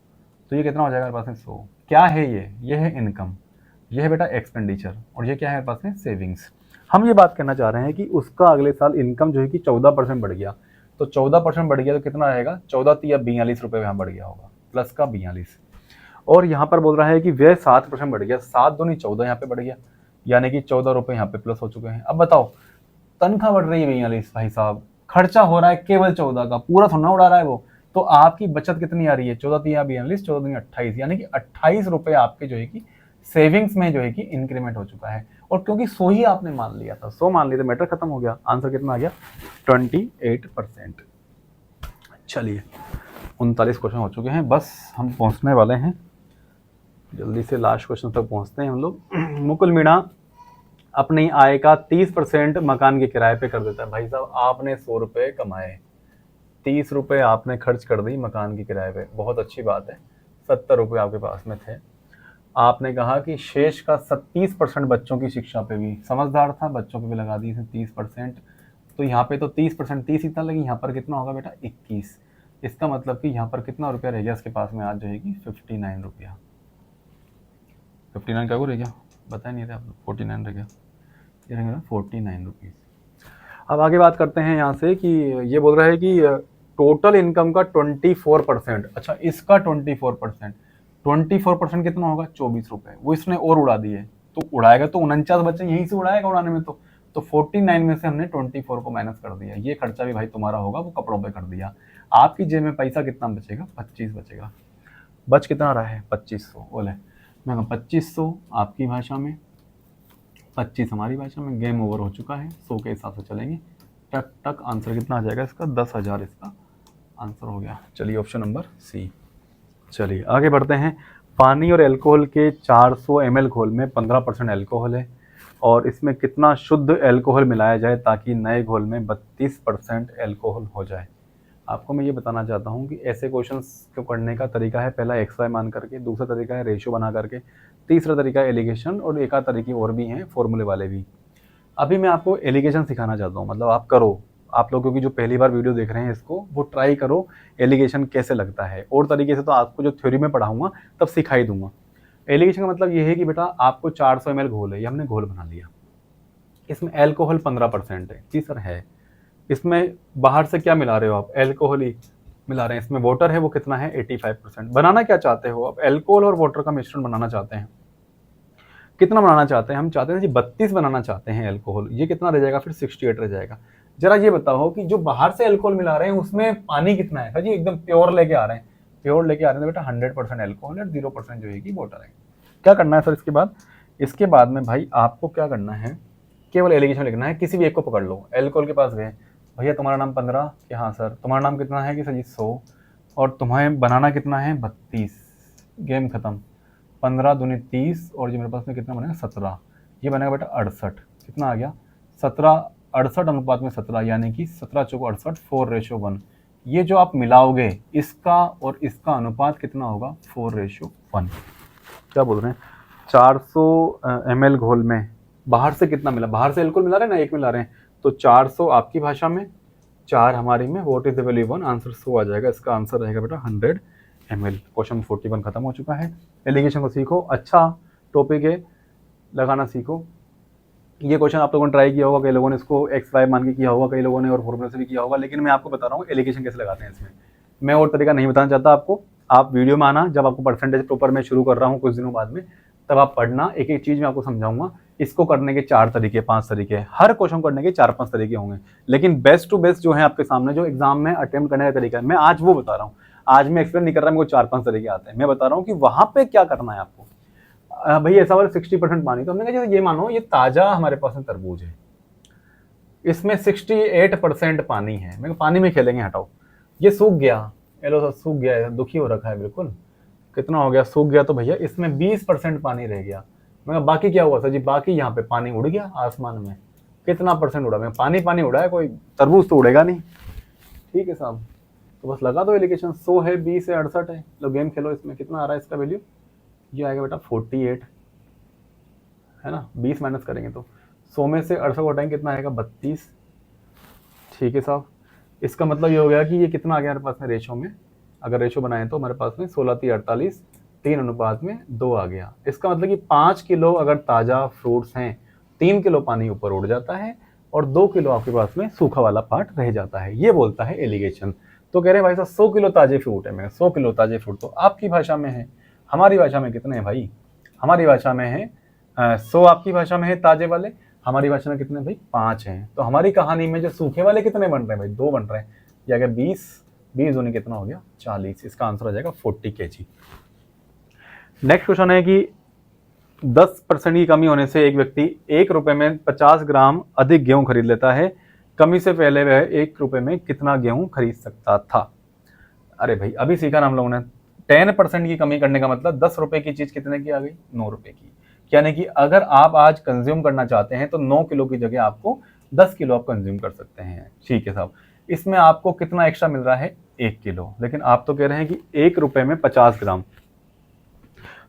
तो ये कितना हो जाएगा मेरे पास में 100। क्या है ये है इनकम, ये है बेटा एक्सपेंडिचर, और ये क्या है मेरे पास में सेविंग्स। हम ये बात करना चाह रहे हैं कि उसका अगले साल इनकम जो है कि 14% बढ़ गया, तो 14% बढ़ गया तो कितना रहेगा 14 या 42 रुपये यहाँ बढ़ गया होगा, प्लस का 42। और यहाँ पर बोल रहा है कि व्यय 7% बढ़ गया, 7 दूनी 14 यहाँ पे बढ़ गया, यानी कि 14 रुपये यहाँ पे प्लस हो चुके हैं। अब बताओ, तनख्वाह बढ़ रही है 42 भाई साहब, खर्चा हो रहा है केवल 14 का, पूरा थोड़ा उड़ा रहा है वो, तो आपकी बचत कितनी आ रही है 14 या 42, 14 दूनी 28, यानी कि 28 रुपये आपके जो है कि सेविंग्स में जो है कि इंक्रीमेंट हो चुका है। और क्योंकि 100 ही आपने मान लिया था, 100 मान लिया तो मैटर खत्म हो गया। आंसर कितना आ गया 28%। चलिए 39 क्वेश्चन हो चुके हैं, बस हम पहुंचने वाले हैं, जल्दी से लास्ट क्वेश्चन तक पहुंचते हैं हम लोग। मुकुल मीणा अपनी आय का 30% मकान के किराए पे कर देता है। भाई साहब आपने 100 रुपये कमाए, 30 रुपये आपने खर्च कर दी मकान के किराए पे, बहुत अच्छी बात है। 70 रुपये आपके पास में थे। आपने कहा कि शेष का 30% बच्चों की शिक्षा पे भी, समझदार था, बच्चों पे भी लगा दी 30%। तो यहाँ पे तो 30% 30 इतना लगी, यहाँ पर कितना होगा बेटा 21। इसका मतलब कि यहाँ पर कितना रुपया रह गया इसके पास में आज जो है कि 59 रुपया। 59 क्या को रह गया बता नहीं रहे आप लोग, 49 रह गया, ये रहेगा 49 रुपीज़। अब आगे बात करते हैं यहाँ से कि ये बोल रहा है कि टोटल इनकम का 24%, अच्छा इसका 24% कितना होगा 24 रुपये, वो इसने और उड़ा दिए, तो उड़ाएगा तो 49 बच्चे यहीं से उड़ाएगा उड़ाने में, तो 49 में से हमने 24 को माइनस कर दिया। ये खर्चा भी भाई तुम्हारा होगा, वो कपड़ों पे कर दिया। आपकी जेब में पैसा कितना बचेगा 25 बचेगा। बच कितना रहा है 2500, बोले मैं 2500 आपकी भाषा में, 25 हमारी भाषा में, गेम ओवर हो चुका है। 100 के हिसाब से चलेंगे, टक टक आंसर कितना आ जाएगा इसका 10,000 इसका आंसर हो गया। चलिए ऑप्शन नंबर सी। चलिए आगे बढ़ते हैं। पानी और अल्कोहल के 400 ml घोल में 15% अल्कोहल है, और इसमें कितना शुद्ध अल्कोहल मिलाया जाए ताकि नए घोल में 32% अल्कोहल हो जाए। आपको मैं ये बताना चाहता हूँ कि ऐसे क्वेश्चंस को करने का तरीका है, पहला एक्स वाई मान करके, दूसरा तरीका है रेशियो बना करके, तीसरा तरीका है एलिगेशन, और एक आध तरीके और भी हैं फॉर्मूले वाले भी। अभी मैं आपको एलिगेशन सिखाना चाहता हूँ, मतलब आप करो, आप लोगों की जो पहली बार वीडियो देख रहे हैं इसको, वो ट्राई करो एलिगेशन कैसे लगता है। और तरीके से तो आपको जो थ्योरी में पढ़ाऊंगा तब सिखाई दूंगा। एलिगेशन का मतलब ये है कि बेटा आपको 400 ml घोल है, ये हमने घोल बना लिया, इसमें एल्कोहल 15% है। जी सर है। इसमें बाहर से क्या मिला रहे हो आप? एल्कोहल ही मिला रहे हैं। इसमें वाटर है, वो कितना है? 85%। बनाना क्या चाहते हो आप? एल्कोहल और वाटर का मिश्रण बनाना चाहते हैं। कितना बनाना चाहते हैं? हम चाहते हैं जी 32 बनाना चाहते हैं एल्कोहल। ये कितना रह जाएगा फिर? 68 रह जाएगा। जरा ये बताओ कि जो बाहर से एल्कोहल मिला रहे हैं उसमें पानी कितना है? जी एकदम प्योर लेके आ रहे हैं। प्योर लेके आ रहे हैं बेटा 100% एल्कोहल है, 0% जो है कि वाटर है। क्या करना है सर इसके बाद? इसके बाद में भाई आपको क्या करना है, केवल एलिगेशन लिखना है। किसी भी एक को पकड़ लो। एल्कोहल के पास गए, भैया तुम्हारा नाम 15 कि हाँ सर। तुम्हारा नाम कितना है कि सर जी 100। और तुम्हें बनाना कितना है? 32। गेम खत्म। 15 दूनी 30, और जो मेरे पास में कितना बनेगा? 17। ये बनेगा बेटा 68। कितना आ गया? 17। 68 अनुपात में 17, यानी कि 17 चौको 68, 4:1। ये जो आप मिलाओगे इसका और इसका अनुपात कितना होगा? 4:1। क्या बोल रहे हैं? 400 ml घोल में बाहर से कितना मिला? बाहर से एल्कोहल मिला रहे हैं ना, 1 मिला रहे हैं, तो 400 आपकी भाषा में, 4 हमारी में। What is the value 1? Answer 100 आ जाएगा। इसका आंसर रहेगा बेटा 100 ml। क्वेश्चन 41 खत्म हो चुका है। एलिगेशन को सीखो, अच्छा टॉपिक है, लगाना सीखो। ये क्वेश्चन आप लोगों ने ट्राई किया होगा, कई लोगों ने इसको एक्स वाई मान के किया होगा, कई लोगों ने और फॉर्मूला से भी किया होगा, लेकिन मैं आपको बता रहा हूँ एलिगेशन कैसे लगाते हैं इसमें। मैं और तरीका नहीं बताना चाहता आपको। आप वीडियो में आना, जब आपको परसेंटेज प्रॉपर मैं शुरू कर रहा हूँ कुछ दिनों बाद में, तब आप पढ़ना, एक एक चीज़ मैं आपको समझाऊंगा। इसको करने के 4 तरीके 5 तरीके, हर क्वेश्चन करने के 4-5 तरीके होंगे, लेकिन बेस्ट टू बेस्ट जो है आपके सामने, जो एग्जाम में अटेम्प्ट करने का तरीका है, मैं आज वो बता रहा हूँ। आज मैं एक्सप्लेन नहीं कर रहा, मेरे को 4-5 तरीके आते हैं। मैं बता रहा हूँ कि वहां पे क्या करना है आपको। भाई ऐसा वाला 60% पानी, तो हमने कहा ये मानो ये ताजा हमारे पास में तरबूज है, इसमें 68% पानी है। मैं पानी में खेलेंगे, हटाओ। ये सूख गया, एलो सर सूख गया है, दुखी हो रखा है बिल्कुल। कितना हो गया? सूख गया, तो भैया इसमें 20% पानी रह गया। मैं बाकी क्या हुआ सर जी? बाकी यहाँ पे पानी उड़ गया आसमान में। कितना परसेंट उड़ा? मैं पानी पानी उड़ा है, कोई तरबूज तो उड़ेगा नहीं। ठीक है साहब, तो बस लगा दो एलिगेशन। 100 है, 20 है, 68 है। लो गेम खेलो। इसमें कितना आ रहा है इसका वैल्यू? ये आएगा बेटा 48, है ना। 20 माइनस करेंगे तो 100 में से 68 हटाएंगे, कितना आएगा? 32। ठीक है साहब, इसका मतलब ये हो गया कि ये कितना आ गया हमारे पास में रेशो में। अगर रेशो बनाएं तो हमारे पास में 16-48, 3 अनुपात में 2 आ गया। इसका मतलब कि 5 किलो अगर ताज़ा फ्रूट्स हैं, 3 किलो पानी ऊपर उड़ जाता है और 2 किलो आपके पास में सूखा वाला पार्ट रह जाता है। ये बोलता है एलिगेशन। तो कह रहे हैं भाई साहब 100 किलो ताजे फ्रूट है। मैं 100 किलो ताजे फ्रूट तो आपकी भाषा में है, हमारी भाषा में कितने हैं भाई? हमारी भाषा में है 100, आपकी भाषा में है ताजे वाले, हमारी भाषा में कितने भाई? 5 हैं। तो हमारी कहानी में जो सूखे वाले कितने बन रहे हैं भाई? 2 बन रहे हैं। ये अगर 20 दूनी कितना हो गया? 40। इसका आंसर हो जाएगा 40 kg। नेक्स्ट क्वेश्चन है कि 10% की कमी होने से एक व्यक्ति 1 रुपए में 50 ग्राम अधिक गेहूं खरीद लेता है। कमी से पहले वह 1 रुपए में कितना गेहूं खरीद सकता था? अरे भाई अभी सीखा ना हम लोगों ने। 10% की कमी करने का मतलब 10 रुपए की चीज कितने की आ गई? 9 रुपए की। यानी कि अगर आप आज कंज्यूम करना चाहते हैं तो 9 किलो की जगह आपको 10 किलो आप कंज्यूम कर सकते हैं। ठीक है साहब, इसमें आपको कितना एक्स्ट्रा मिल रहा है? 1 किलो। लेकिन आप तो कह रहे हैं कि 1 रुपए में 50 ग्राम,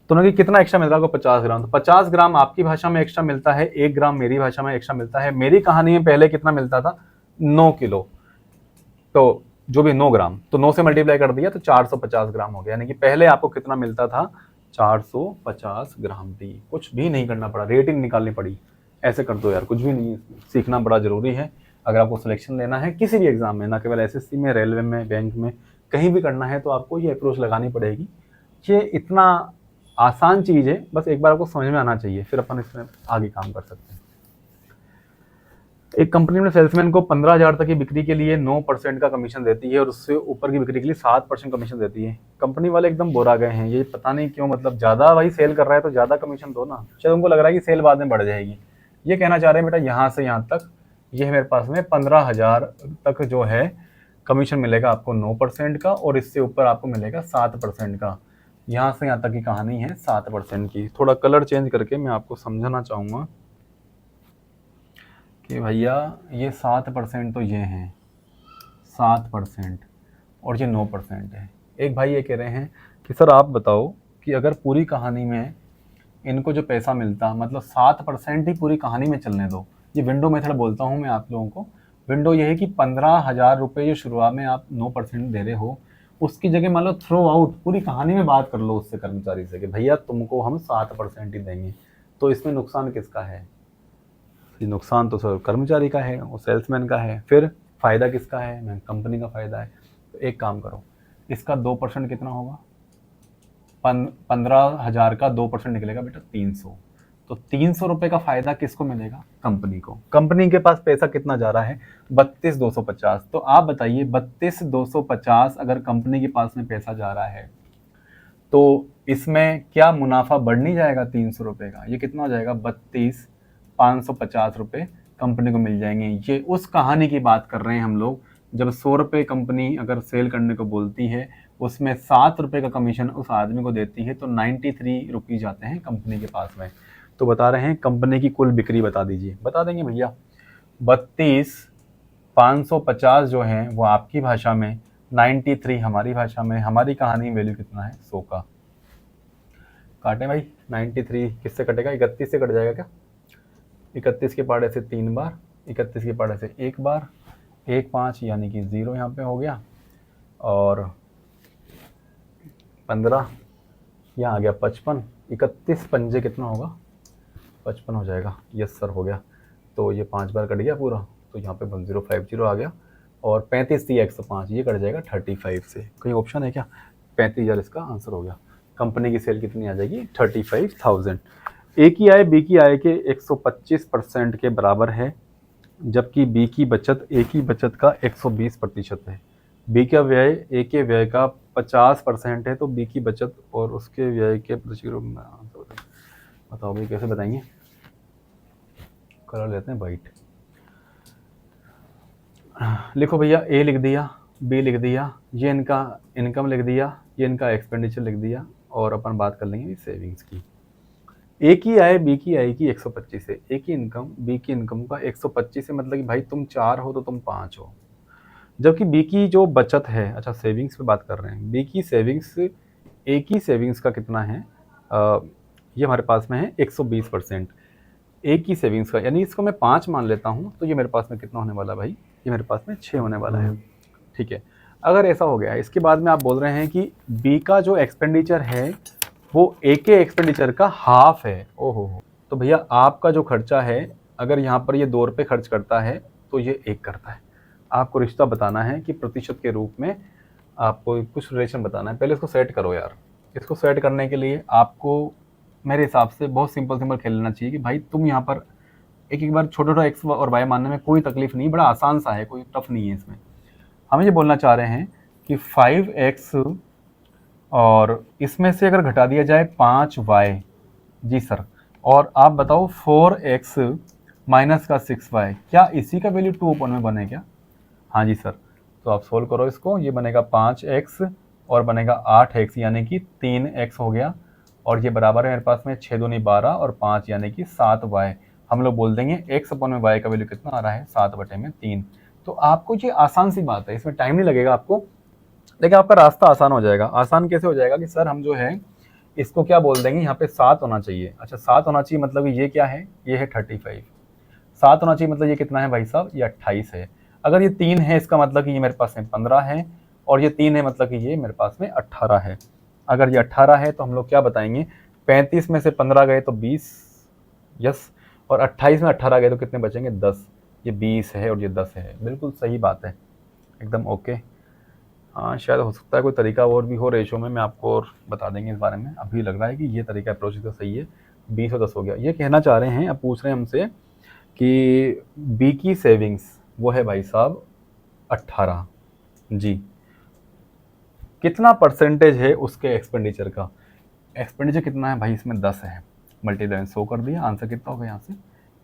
तो ना कितना एक्स्ट्रा मिल रहा है? 50 ग्राम। तो 50 ग्राम आपकी भाषा में एक्स्ट्रा मिलता है, 1 ग्राम मेरी भाषा में एक्स्ट्रा मिलता है। मेरी कहानी में पहले कितना मिलता था? 9 किलो। तो जो भी 9 ग्राम, तो 9 से मल्टीप्लाई कर दिया तो 450 ग्राम हो गया। यानी कि पहले आपको कितना मिलता था? 450 ग्राम दी। कुछ भी नहीं करना पड़ा, रेटिंग निकालनी पड़ी। ऐसे कर दो यार, कुछ भी नहीं। सीखना बड़ा जरूरी है अगर आपको सिलेक्शन लेना है किसी भी एग्जाम में, ना केवल एसएससी में, रेलवे में, बैंक में, कहीं भी करना है तो आपको ये अप्रोच लगानी पड़ेगी। ये इतना आसान चीज़ है, बस एक बार आपको समझ में आना चाहिए, फिर अपन इसमें आगे काम कर सकते हैं। एक कंपनी में सेल्समैन को 15,000 तक की बिक्री के लिए 9% का कमीशन देती है और उससे ऊपर की बिक्री के लिए 7% कमीशन देती है। कंपनी वाले एकदम बोरा गए हैं, ये पता नहीं क्यों, मतलब ज़्यादा भाई सेल कर रहा है तो ज़्यादा कमीशन दो ना। शायद उनको लग रहा है कि सेल बाद में बढ़ जाएगी। ये कहना चाह रहे हैं बेटा यहाँ से यहाँ तक, ये है मेरे पास में 15,000 तक जो है कमीशन मिलेगा आपको 9% का, और इससे ऊपर आपको मिलेगा 7% का। यहाँ से यहाँ तक की कहानी है 7% की। थोड़ा कलर चेंज करके मैं आपको समझाना चाहूँगा कि भैया ये 7% तो ये हैं 7%, और ये 9% है। एक भाई ये कह रहे हैं कि सर आप बताओ कि अगर पूरी कहानी में इनको जो पैसा मिलता, मतलब 7% ही पूरी कहानी में चलने दो, ये विंडो मेथड बोलता हूँ मैं आप लोगों को। विंडो ये है कि 15,000 रुपये जो शुरुआत में आप 9% दे रहे हो, उसकी जगह मान लो थ्रो आउट पूरी कहानी में बात कर लो उससे, कर्मचारी से, कि भैया तुमको हम 7% ही देंगे। तो इसमें नुकसान किसका है? ये नुकसान तो सर कर्मचारी का है, वो सेल्समैन का है। फिर फ़ायदा किसका है? मैं कंपनी का फ़ायदा है। तो एक काम करो, इसका 2% कितना होगा? 15,000 का 2% निकलेगा बेटा 300। तो 300 रुपये का फ़ायदा किसको मिलेगा? कंपनी को। कंपनी के पास पैसा कितना जा रहा है? 32,250। तो आप बताइए 32,250 अगर कंपनी के पास में पैसा जा रहा है तो इसमें क्या मुनाफा बढ़ नहीं जाएगा 300 रुपये का? ये कितना हो जाएगा? 32,550 रुपये कंपनी को मिल जाएंगे। ये उस कहानी की बात कर रहे हैं हम लोग, जब 100 रुपये कंपनी अगर सेल करने को बोलती है, उसमें 7 रुपये का कमीशन उस आदमी को देती है, तो 93 रुपीज़ जाते हैं कंपनी के पास में। तो बता रहे हैं कंपनी की कुल बिक्री बता दीजिए। बता देंगे भैया 32,550 जो है वो आपकी भाषा में, 93 हमारी भाषा में। हमारी कहानी वैल्यू कितना है? 100 का। काटें भाई, 93 किससे कटेगा? 31 से कट जाएगा क्या? 31 के पाड़े से 3 बार, 31 के पाड़े से 1 बार, 1 5 यानी कि 0 यहाँ पे हो गया, और 15 यहाँ आ गया 55। 31 पंजे कितना होगा? 55 हो जाएगा। यस सर हो गया। तो ये 5 बार कट गया पूरा, तो यहाँ पे 1050 आ गया, और 35 थी 105, ये कट जाएगा 35 से। कोई ऑप्शन है क्या? 35,000 इसका आंसर हो गया। कंपनी की सेल कितनी आ जाएगी? 35,000। ए की आय बी की आय के 125% के बराबर है, जबकि बी की बचत ए की बचत का 120% है। बी का व्यय ए के व्यय का 50% है, तो बी की बचत और उसके व्यय के प्रतिशत में बताओ भाई कैसे बताएंगे? कलर लेते हैं वाइट। लिखो भैया, ए लिख दिया, बी लिख दिया, ये इनका इनकम लिख दिया, ये इनका एक्सपेंडिचर लिख दिया, और अपन बात कर लेंगे सेविंग्स की। ए की आय बी की आय की 125 है, ए की इनकम बी की इनकम का 125 है, मतलब कि भाई तुम 4 हो तो तुम 5 हो। जबकि बी की जो बचत है, अच्छा सेविंग्स पे बात कर रहे हैं, बी की सेविंग्स ए की सेविंग्स का कितना है? ये हमारे पास में है 120%। ए की सेविंग्स का, यानी इसको मैं 5 मान लेता हूँ, तो ये मेरे पास में कितना होने वाला भाई? ये मेरे पास में 6 होने वाला है। ठीक है, अगर ऐसा हो गया, इसके बाद में आप बोल रहे हैं कि बी का जो एक्सपेंडिचर है वो ए के एक्सपेंडिचर का हाफ है। ओहो, तो भैया आपका जो खर्चा है, अगर यहाँ पर ये 2 रुपये खर्च करता है तो ये 1 करता है। आपको रिश्ता बताना है कि प्रतिशत के रूप में आपको कुछ रिलेशन बताना है। पहले इसको सेट करो यार। इसको सेट करने के लिए आपको मेरे हिसाब से बहुत सिंपल खेलना चाहिए कि भाई तुम यहाँ पर एक बार छोटा एक्स और वाई मानने में कोई तकलीफ नहीं, बड़ा आसान सा है, कोई टफ नहीं है इसमें। हम ये बोलना चाह रहे हैं कि 5x और इसमें से अगर घटा दिया जाए 5y, जी सर, और आप बताओ 4x माइनस का 6y, क्या इसी का वैल्यू 2 में बने क्या? हाँ जी सर। तो आप सोल्व करो इसको, ये बनेगा 5x और बनेगा 8x, यानी कि 3x हो गया, और ये बराबर है मेरे पास में 6 दूनी 12 और 5 यानी कि 7y। हम लोग बोल देंगे x अपन में y का वैल्यू कितना आ रहा है? 7/3। तो आपको ये आसान सी बात है, इसमें टाइम नहीं लगेगा आपको, लेकिन आपका रास्ता आसान हो जाएगा। आसान कैसे हो जाएगा कि सर हम जो है इसको क्या बोल देंगे, यहाँ पे 7 होना चाहिए। अच्छा 7 होना चाहिए, मतलब ये क्या है? ये है 35। 7 होना चाहिए, मतलब ये कितना है भाई साहब? ये 28 है। अगर ये 3 है, इसका मतलब कि ये मेरे पास में 15 है, और ये 3 है, मतलब कि ये मेरे पास में 18 है। अगर ये 18 है तो हम लोग क्या बताएंगे? 35 में से 15 गए तो 20, यस, और 28 में 18 गए तो कितने बचेंगे? 10। ये 20 है और ये 10 है। बिल्कुल सही बात है, एकदम ओके। हाँ, शायद हो सकता है कोई तरीका और भी हो रेशो में, मैं आपको और बता देंगे इस बारे में। अभी लग रहा है कि ये तरीका अप्रोच तो सही है। 20 और 10 हो गया। ये कहना चाह रहे हैं, अब पूछ रहे हैं हमसे कि बी की सेविंग्स वो है भाई साहब 18 जी, कितना परसेंटेज है उसके एक्सपेंडिचर का? एक्सपेंडिचर कितना है भाई? इसमें 10 है, मल्टीप्लाई 100 कर दिया, आंसर कितना हो गया यहाँ से?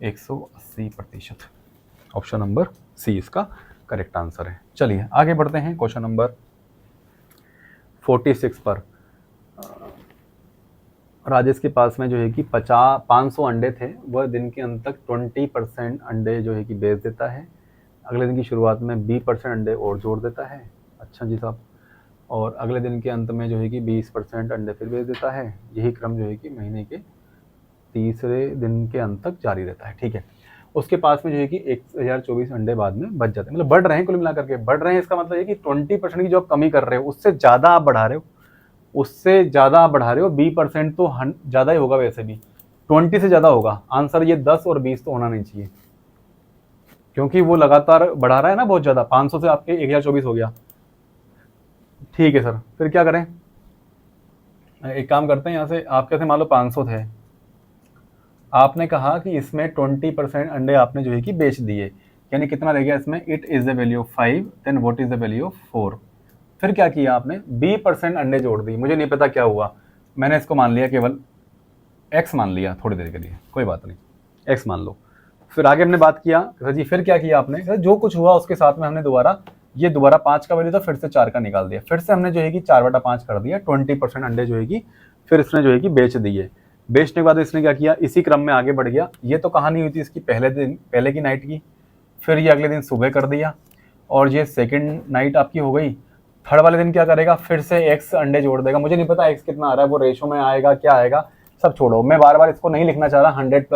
180%। ऑप्शन नंबर सी इसका करेक्ट आंसर है। चलिए आगे बढ़ते हैं क्वेश्चन नंबर 46 पर। राजेश के पास में जो है कि 500 अंडे थे, वह दिन के अंत तक 20% अंडे जो है कि बेच देता है। अगले दिन की शुरुआत में 20% अंडे और जोड़ देता है। अच्छा जी साहब, और अगले दिन के अंत में जो है कि 20% अंडे फिर बेच देता है। यही क्रम जो है कि महीने के तीसरे दिन के अंत तक जारी रहता है। ठीक है, उसके पास में जो है कि 1024 अंडे बाद में बच जाते हैं, मतलब बढ़ रहे हैं, कुल मिलाकर के बढ़ रहे हैं। इसका मतलब ये कि 20% की जो आप कमी कर रहे हो उससे ज़्यादा आप बढ़ा रहे हो, उससे ज़्यादा आप बढ़ा रहे हो। 20% तो ज़्यादा ही होगा, वैसे भी 20 से ज़्यादा होगा आंसर। ये 10 और 20 तो होना नहीं चाहिए, क्योंकि वो लगातार बढ़ा रहा है ना बहुत ज़्यादा। 500 से आपके 1024 हो गया। ठीक है सर, फिर क्या करें? एक काम करते हैं, यहाँ से आप कैसे, मान लो 500 थे, आपने कहा कि इसमें 20% अंडे आपने जो है कि बेच दिए, यानी कितना रह गया इसमें? It is the value of 5, then what is the value of 4। फिर क्या किया आपने? 20% अंडे जोड़ दिए। मुझे नहीं पता क्या हुआ, मैंने इसको मान लिया केवल x मान लिया थोड़ी देर के लिए, कोई बात नहीं, x मान लो। फिर आगे हमने बात किया, सर जी फिर क्या किया आपने? सर जो कुछ हुआ उसके साथ में हमने दोबारा 5 का वैल्यू था, फिर से 4 का निकाल दिया। फिर से हमने जो है कि 4/5 कर दिया। 20% अंडे जो है कि फिर इसने जो है कि बेच दिए। बेचने के बाद इसने क्या किया? इसी क्रम में आगे बढ़ गया। ये तो कहानी हुई थी इसकी पहले की नाइट की, फिर ये अगले दिन सुबह कर दिया, और ये सेकंड नाइट आपकी हो गई। थर्ड वाले दिन क्या करेगा? फिर से x अंडे जोड़ देगा। मुझे नहीं पता x कितना आ रहा है, वो रेशो में आएगा, क्या आएगा, सब छोड़ो। मैं बार बार इसको नहीं लिखना चाह रहा। 100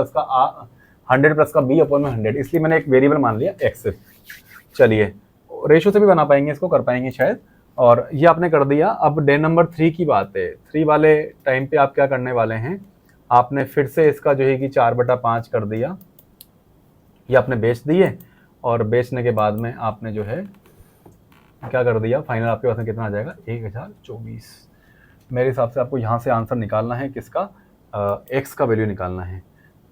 प्लस का b/100, इसलिए मैंने एक वेरिएबल मान लिया x। चलिए, रेशो से भी बना पाएंगे, इसको कर पाएंगे शायद। और ये आपने कर दिया। अब डे नंबर 3 की बात है। 3 वाले टाइम पे आप क्या करने वाले हैं? आपने फिर से इसका जो है कि 4/5 कर दिया, ये आपने बेच दिए, और बेचने के बाद में आपने जो है क्या कर दिया? फाइनल आपके पास में कितना आ जाएगा? 1024। मेरे हिसाब से आपको यहाँ से आंसर निकालना है किसका? एक्स का वैल्यू निकालना है।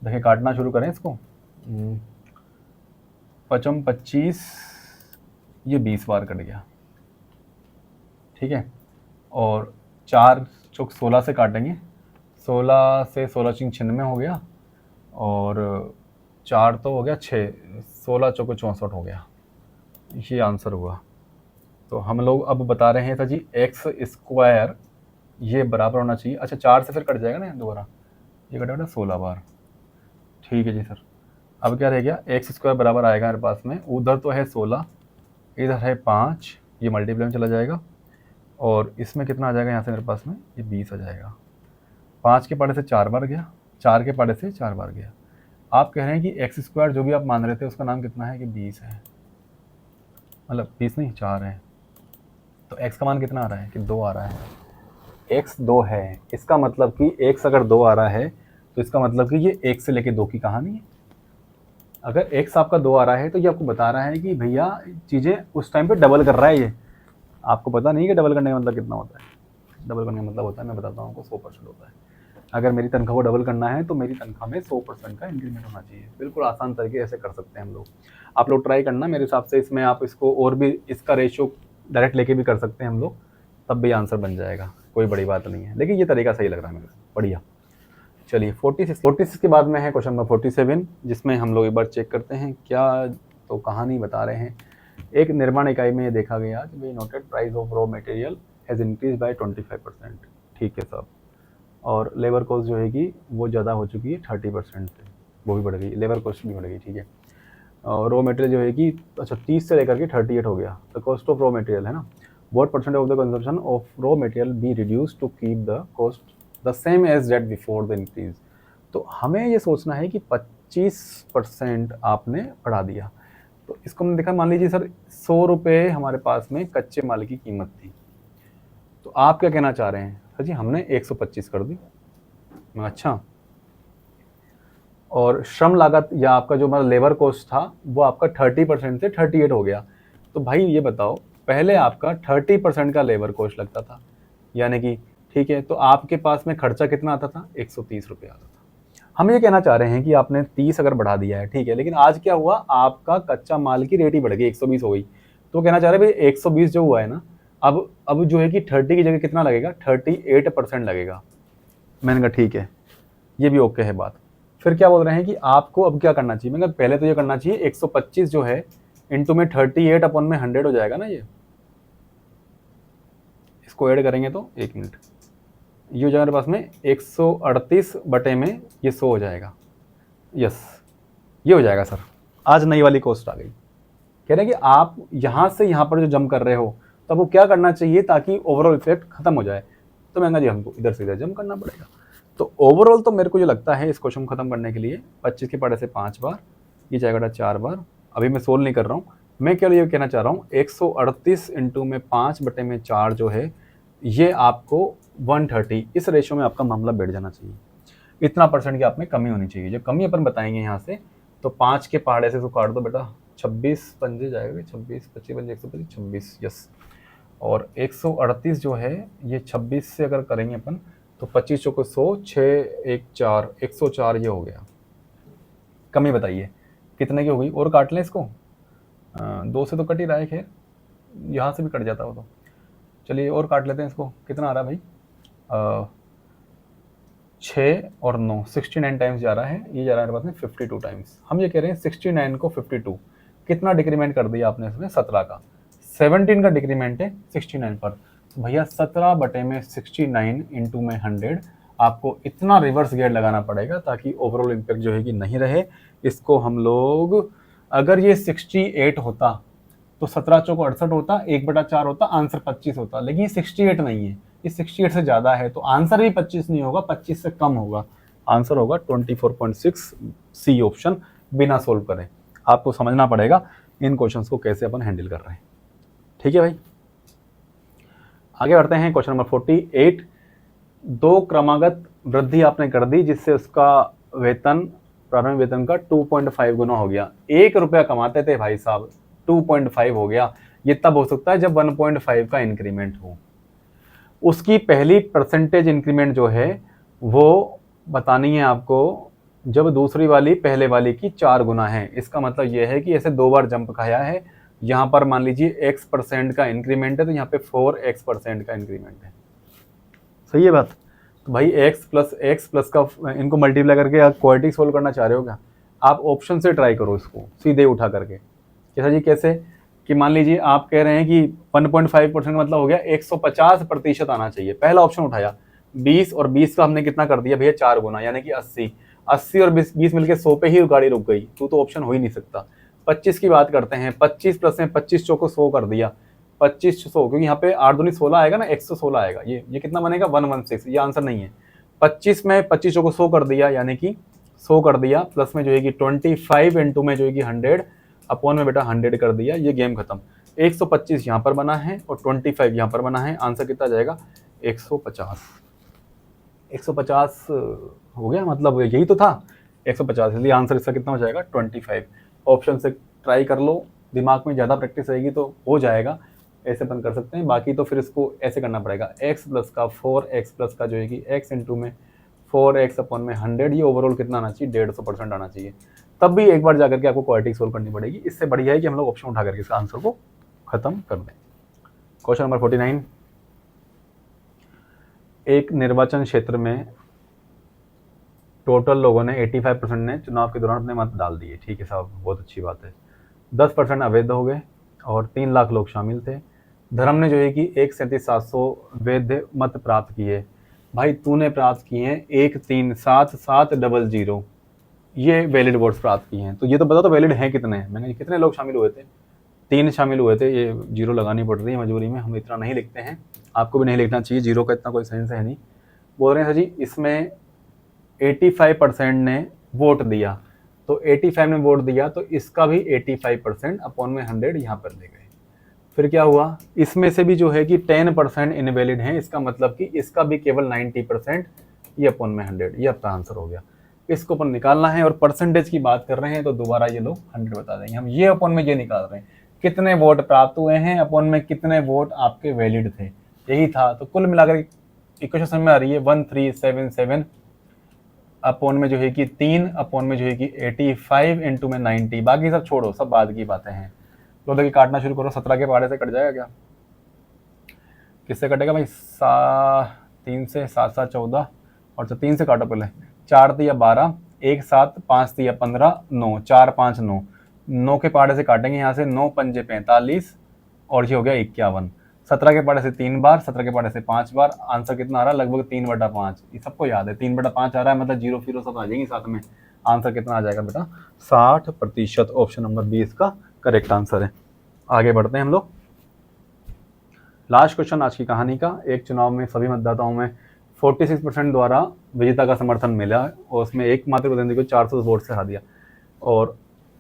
देखिए, काटना शुरू करें इसको। 5 25, ये 20 बार कट गया। ठीक है, और 4 चौक 16 से काटेंगे, 16 से 16 96 हो गया, और 4 तो हो गया 6, 16 चौक 64 हो गया। ये आंसर हुआ। तो हम लोग अब बता रहे हैं था जी x² ये बराबर होना चाहिए। अच्छा, 4 से फिर कट जाएगा ना दोबारा, ये कटेगा 16 बार। ठीक है जी सर। अब क्या रह गया? x² बराबर आएगा मेरे पास में, उधर तो है 16, इधर है 5, ये मल्टीप्लाई में चला जाएगा, और इसमें कितना आ जाएगा यहाँ से मेरे पास में? ये 20 आ जाएगा। 5 के पाड़े से 4 बार गया, 4 के पाड़े से 4 बार गया। आप कह रहे हैं कि x² जो भी आप मान रहे थे उसका नाम कितना है? कि 20 है, मतलब 20 नहीं 4 है। तो x का मान कितना आ रहा है? कि 2 आ रहा है। x 2 है, इसका मतलब कि x अगर 2 आ रहा है तो इसका मतलब कि ये 1 से लेके 2 की कहानी है। अगर x आपका 2 आ रहा है तो ये आपको बता रहा है कि भैया चीज़ें उस टाइम पे डबल कर रहा है ये। आपको पता नहीं कि डबल करने का मतलब कितना होता है? डबल करने का मतलब होता है, मैं बताता हूँ आपको, 100% होता है। अगर मेरी तनख्वाह को डबल करना है तो मेरी तनख्वाह में 100% का इंक्रीमेंट होना चाहिए। बिल्कुल आसान तरीके ऐसे कर सकते हैं हम लोग। आप लोग ट्राई करना, मेरे हिसाब से इसमें आप इसको और भी इसका रेशियो डायरेक्ट लेके भी कर सकते हैं हम लोग, तब भी आंसर बन जाएगा, कोई बड़ी बात नहीं है। लेकिन ये तरीका सही लग रहा है मेरे को, बढ़िया। चलिए 46 के बाद में है क्वेश्चन नंबर 47, जिसमें हम लोग एक बार चेक करते हैं क्या तो कहानी बता रहे हैं। एक निर्माण इकाई में ये देखा गया कि भाई noted price of raw material has increase by 25%। ठीक है साहब, और लेबर कॉस्ट जो है कि वो ज़्यादा हो चुकी है 30% से, वो भी बढ़ गई, लेबर कॉस्ट भी बढ़ गई। ठीक है, और रॉ मटेरियल जो है कि अच्छा 30 से लेकर के 38 हो गया। The cost of raw material है ना, what percent of the consumption of raw material be reduced to keep the cost the same as that before the increase। तो हमें ये सोचना है कि 25% आपने बढ़ा दिया। तो इसको हमने देखा, मान लीजिए सर 100 रुपये हमारे पास में कच्चे माल की कीमत थी, तो आप क्या कहना चाह रहे हैं? सर जी हमने 125 कर दी। अच्छा, और श्रम लागत या आपका जो हमारा लेबर कॉस्ट था वो आपका 30% से 38 हो गया। तो भाई ये बताओ, पहले आपका 30% का लेबर कॉस्ट लगता था, यानी कि ठीक है, तो आपके पास में खर्चा कितना आता था? 130 रुपये आता था। हम ये कहना चाह रहे हैं कि आपने 30 अगर बढ़ा दिया है, ठीक है, लेकिन आज क्या हुआ? आपका कच्चा माल की रेट ही बढ़ गई, 120 हो गई। तो कहना चाह रहे हैं भाई 120 जो हुआ है ना, अब जो है कि 30 की जगह कितना लगेगा? 38% लगेगा। मैंने कहा ठीक है, ये भी ओके है बात। फिर क्या बोल रहे हैं कि आपको अब क्या करना चाहिए? मैंने कहा पहले तो ये करना चाहिए 125 जो है इंटू में 38/100 हो जाएगा ना, ये इसको ऐड करेंगे तो 1 मिनट, ये हो जाएगा मेरे पास में 138 बटे में ये 100 हो जाएगा। यस, ये हो जाएगा सर। आज नई वाली कॉस्ट आ गई। कह रहे हैं कि आप यहाँ से यहाँ पर जो जम कर रहे हो तो वो क्या करना चाहिए ताकि ओवरऑल इफेक्ट खत्म हो जाए? तो मैं जी हमको इधर से इधर जम करना पड़ेगा। तो ओवरऑल तो मेरे को जो लगता है इस क्वेश्चन को खत्म करने के लिए 25 के पढ़े से 5 बार, ये जाएगा 4 बार। अभी मैं सोल्व नहीं कर रहा हूँ, मैं केवल ये कहना चाह रहा हूँ 138 इंटू में 5/4 जो है ये आपको 130, इस रेशो में आपका मामला बैठ जाना चाहिए। इतना परसेंट की आप में कमी होनी चाहिए। जो कमी अपन बताएंगे यहाँ से, तो 5 के पहाड़े से तो काट दो बेटा, 26 पंजे जाएगा, 26 25 पंजे 125, 26, यस। और 138 जो है ये 26 से अगर करेंगे अपन तो 25 चौको 100, 6 1 4, 104 ये हो गया। कमी बताइए कितने की हो गई? और काट लें इसको, 2 से तो कट ही रहा है, खैर यहाँ से भी कट जाता हो तो चलिए और काट लेते हैं इसको। कितना आ रहा है भाई? 6 और 9, 69 टाइम्स जा रहा है, ये जा रहा है मेरे पास में 52 टाइम्स। हम ये कह रहे हैं 69 को 52, कितना डिक्रीमेंट कर दिया आपने इसमें? 17 का। 17 का डिक्रीमेंट है 69 पर, तो भैया 17/69 इंटू में 100 आपको इतना रिवर्स गेयर लगाना पड़ेगा ताकि ओवरऑल इम्पैक्ट जो है कि नहीं रहे। इसको हम लोग, अगर ये 68 होता तो 17 चौको 68 होता, 1/4 होता, आंसर 25 होता, लेकिन ये 68 नहीं है, ये 68 से ज़्यादा है, तो आंसर भी 25 नहीं होगा, 25 से कम होगा। आंसर होगा 24.6, सी ऑप्शन, बिना सोल्व करें। आपको समझना पड़ेगा इन क्वेश्चंस को कैसे अपन हैंडल कर रहे हैं। ठीक है भाई, आगे बढ़ते हैं। क्वेश्चन नंबर 48, 2 क्रमागत वृद्धि आपने कर दी जिससे उसका वेतन प्रारंभिक वेतन का 2.5 गुना हो गया। 1 रुपया कमाते थे भाई साहब, 2.5 हो गया। ये तब हो सकता है जब 1.5 का इंक्रीमेंट हो। उसकी पहली परसेंटेज इंक्रीमेंट जो है वो बतानी है आपको जब दूसरी वाली पहले वाली की 4 गुना है। इसका मतलब ये है कि ऐसे 2 बार जंप खाया है। यहाँ पर मान लीजिए x% का इंक्रीमेंट है तो यहाँ पे 4x% का इंक्रीमेंट है। सही है बात? तो भाई x प्लस का इनको मल्टीप्लाई करके आप क्वाड्रेटिक सोल्व करना चाह रहे हो क्या? आप ऑप्शन से ट्राई करो इसको सीधे उठा करके। कैसा जी? कैसे कि मान लीजिए आप कह रहे हैं कि 1.5% मतलब हो गया 150% आना चाहिए। पहला ऑप्शन उठाया, 20 और 20 का हमने कितना कर दिया भैया? 4 गुना, यानी कि 80। 80 और 20 मिलके 100 पे ही गाड़ी रुक गई, तो ऑप्शन हो ही नहीं सकता। 25 की बात करते हैं, 25 प्लस में 25 चौको 100 कर दिया, 25 100, क्योंकि यहाँ पे 8 दूनी 16 आएगा ना, 116 आएगा। ये कितना बनेगा? 116। ये आंसर नहीं है। 25 में 25 चौको 100 कर दिया, यानी कि 100 कर दिया, प्लस में जो है कि 25 इंटू में जो है कि 100 अपॉन में बेटा 100 कर दिया। ये गेम खत्म। 125 यहाँ पर बना है और 25 यहाँ पर बना है। आंसर कितना जाएगा? 150। 150 हो गया, मतलब यही तो था 150, इसलिए आंसर इसका कितना हो जाएगा? 25। ऑप्शन से ट्राई कर लो, दिमाग में ज़्यादा प्रैक्टिस रहेगी तो हो जाएगा। ऐसे अपन कर सकते हैं, बाकी तो फिर इसको ऐसे करना पड़ेगा। x प्लस का 4x प्लस का जो है कि x इंटू में 4x अपॉन में 100, ये ओवरऑल कितना आना चाहिए? 150% आना चाहिए। तब भी एक बार जाकर के आपको क्वाड्रेटिक सोल्व करनी पड़ेगी। इससे बढ़िया है कि हम लोग ऑप्शन उठा करके इसका आंसर को खत्म कर दें। क्वेश्चन नंबर 49, एक निर्वाचन क्षेत्र में टोटल लोगों ने 85% ने चुनाव के दौरान अपने मत डाल दिए। ठीक है साहब, बहुत अच्छी बात है। 10% अवैध हो गए और 3 लाख लोग शामिल थे। धर्म ने जो है कि 1,37,700 वैध मत प्राप्त किए। भाई तूने प्राप्त किए हैं 1,3,7,700, ये वैलिड वोट्स प्राप्त किए हैं। तो ये तो बता, तो वैलिड हैं कितने? मैंने कितने लोग शामिल हुए थे? 3 शामिल हुए थे। ये जीरो लगानी पड़ रही है मजबूरी में, हम इतना नहीं लिखते हैं, आपको भी नहीं लिखना चाहिए, जीरो का इतना कोई सेंस है नहीं। बोल रहे हैं सर जी इसमें 85% ने वोट दिया, तो 85 ने वोट दिया तो इसका भी 85% अपॉन में 100 यहाँ पर ले गए। फिर क्या हुआ? इसमें से भी जो है कि 10% इनवैलिड हैं, इसका मतलब कि इसका भी केवल 90%, ये अपॉन में 100, ये आपका आंसर हो गया। इसको अपन निकालना है और परसेंटेज की बात कर रहे हैं तो दोबारा ये लोग 100 बता देंगे। हम ये अपॉन में ये निकाल रहे हैं कितने वोट प्राप्त हुए हैं अपॉन में कितने वोट आपके वैलिड थे, यही था। तो कुल मिलाकर इक्वेशन समझ में आ रही है? 1377 अपॉन में जो है कि 3 अपॉन में जो है कि 85 इंटू में 90। बाकी सब छोड़ो, सब बाद की बातें हैं। तो देखिए काटना शुरू करो। 17 के पहाड़े से कट जाएगा क्या? किससे कटेगा भाई? 3 से 7 7 14 और 3 से काटो पहले। 4 3 12, 1 7 5 3 15, 9 4 5 9। 9 के पहाड़े से काटेंगे यहाँ से, 9 पंजे 45 और ये हो गया 51। 17 के पहाड़े से 3 बार, 17 के पहाड़े से 5 बार। आंसर कितना आ रहा है? लगभग 3/5। ये सबको याद है 3/5 आ रहा है, मतलब जीरो फिरो सब आ जाएंगी साथ में। आंसर कितना आ जाएगा बेटा? 60%। ऑप्शन नंबर 20 का करेक्ट आंसर है। आगे बढ़ते हैं हम लोग। लास्ट क्वेश्चन आज की कहानी का। एक चुनाव में सभी मतदाताओं में 46% द्वारा विजेता का समर्थन मिला और उसमें एकमात्र प्रतिनिधि को 400 वोट से हरा दिया और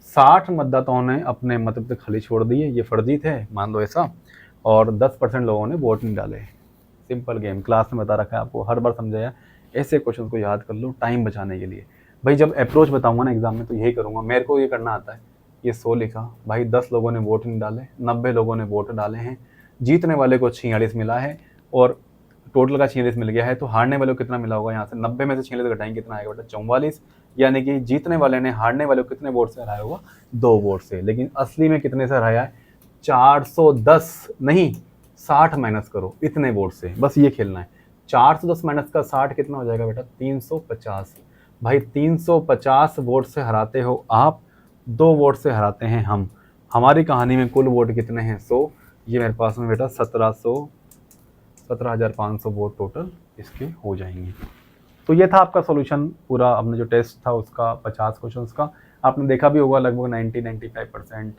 60 मतदाताओं ने अपने मत खाली छोड़ दिए, ये फर्जी थे, मान लो ऐसा, और 10% लोगों ने वोट नहीं डाले। सिंपल गेम, क्लास में बता रखा है आपको, हर बार समझाया। ऐसे क्वेश्चन को याद कर लो टाइम बचाने के लिए। भाई जब अप्रोच बताऊंगा ना एग्जाम में तो यही करूंगा, मेरे को ये करना आता है। ये 100 लिखा, भाई 10 लोगों ने वोट नहीं डाले, 90 लोगों ने वोट डाले हैं, जीतने वाले को 46 मिला है और टोटल का 46 मिल गया है, तो हारने वाले को कितना मिला होगा? यहाँ से 90 में से 46 घटाएंगे कितना आएगा बेटा? 44। यानी कि जीतने वाले ने हारने वाले को कितने वोट से हराया होगा? 2 वोट से। लेकिन असली में कितने से हराया है? 410 नहीं, 60 माइनस करो, इतने वोट से। बस ये खेलना है। 410 माइनस का 60 कितना हो जाएगा बेटा? 350। भाई 350 वोट से हराते हो आप, 2 वोट से हराते हैं हम। हमारी कहानी में कुल वोट कितने हैं? 100। ये मेरे पास में बेटा 17,500 वोट टोटल इसके हो जाएंगे। तो ये था आपका सॉल्यूशन पूरा। हमने जो टेस्ट था उसका 50 क्वेश्चंस का, आपने देखा भी होगा लगभग 90-95%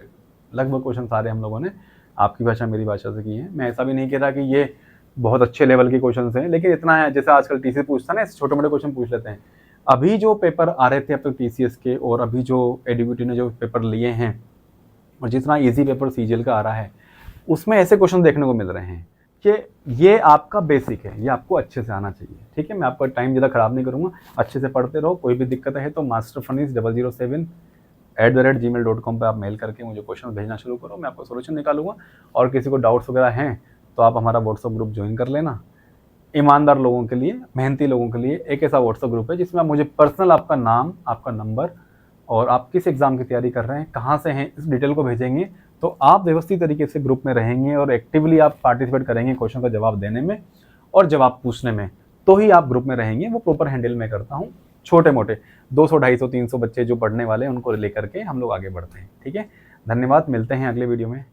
लगभग क्वेश्चन सारे हम लोगों ने आपकी भाषा मेरी भाषा से किए हैं। मैं ऐसा भी नहीं कह रहा कि ये बहुत अच्छे लेवल के क्वेश्चन हैं, लेकिन इतना है जैसे आजकल टीसी पूछता है ना, ऐसे छोटे मोटे क्वेश्चन पूछ लेते हैं। अभी जो पेपर आ रहे थे अब तक टीसीएस के और अभी जो एडीबीटी ने जो पेपर लिए हैं और जितना ईजी पेपर सीजीएल का आ रहा है उसमें ऐसे क्वेश्चन देखने को मिल रहे हैं कि ये आपका बेसिक है, ये आपको अच्छे से आना चाहिए। ठीक है, मैं आपका टाइम ज़्यादा ख़राब नहीं करूँगा, अच्छे से पढ़ते रहो। कोई भी दिक्कत है तो masterfunish007@gmail.com पर आप मेल करके मुझे क्वेश्चन भेजना शुरू करो, मैं आपको सोल्यूशन निकालूंगा। और किसी को डाउट्स वगैरह हैं तो आप हमारा व्हाट्सअप ग्रुप ज्वाइन कर लेना। ईमानदार लोगों के लिए, मेहनती लोगों के लिए एक ऐसा व्हाट्सअप ग्रुप है जिसमें आप मुझे पर्सनल आपका नाम, आपका नंबर और आप किस एग्ज़ाम की तैयारी कर रहे हैं, कहाँ से हैं, इस डिटेल को भेजेंगे तो आप व्यवस्थित तरीके से ग्रुप में रहेंगे और एक्टिवली आप पार्टिसिपेट करेंगे क्वेश्चन का जवाब देने में और जवाब पूछने में, तो ही आप ग्रुप में रहेंगे। वो प्रॉपर हैंडल मैं करता हूँ। छोटे मोटे 200, 250, 300 बच्चे जो पढ़ने वाले हैं उनको लेकर के हम लोग आगे बढ़ते हैं। ठीक है, धन्यवाद, मिलते हैं अगले वीडियो में।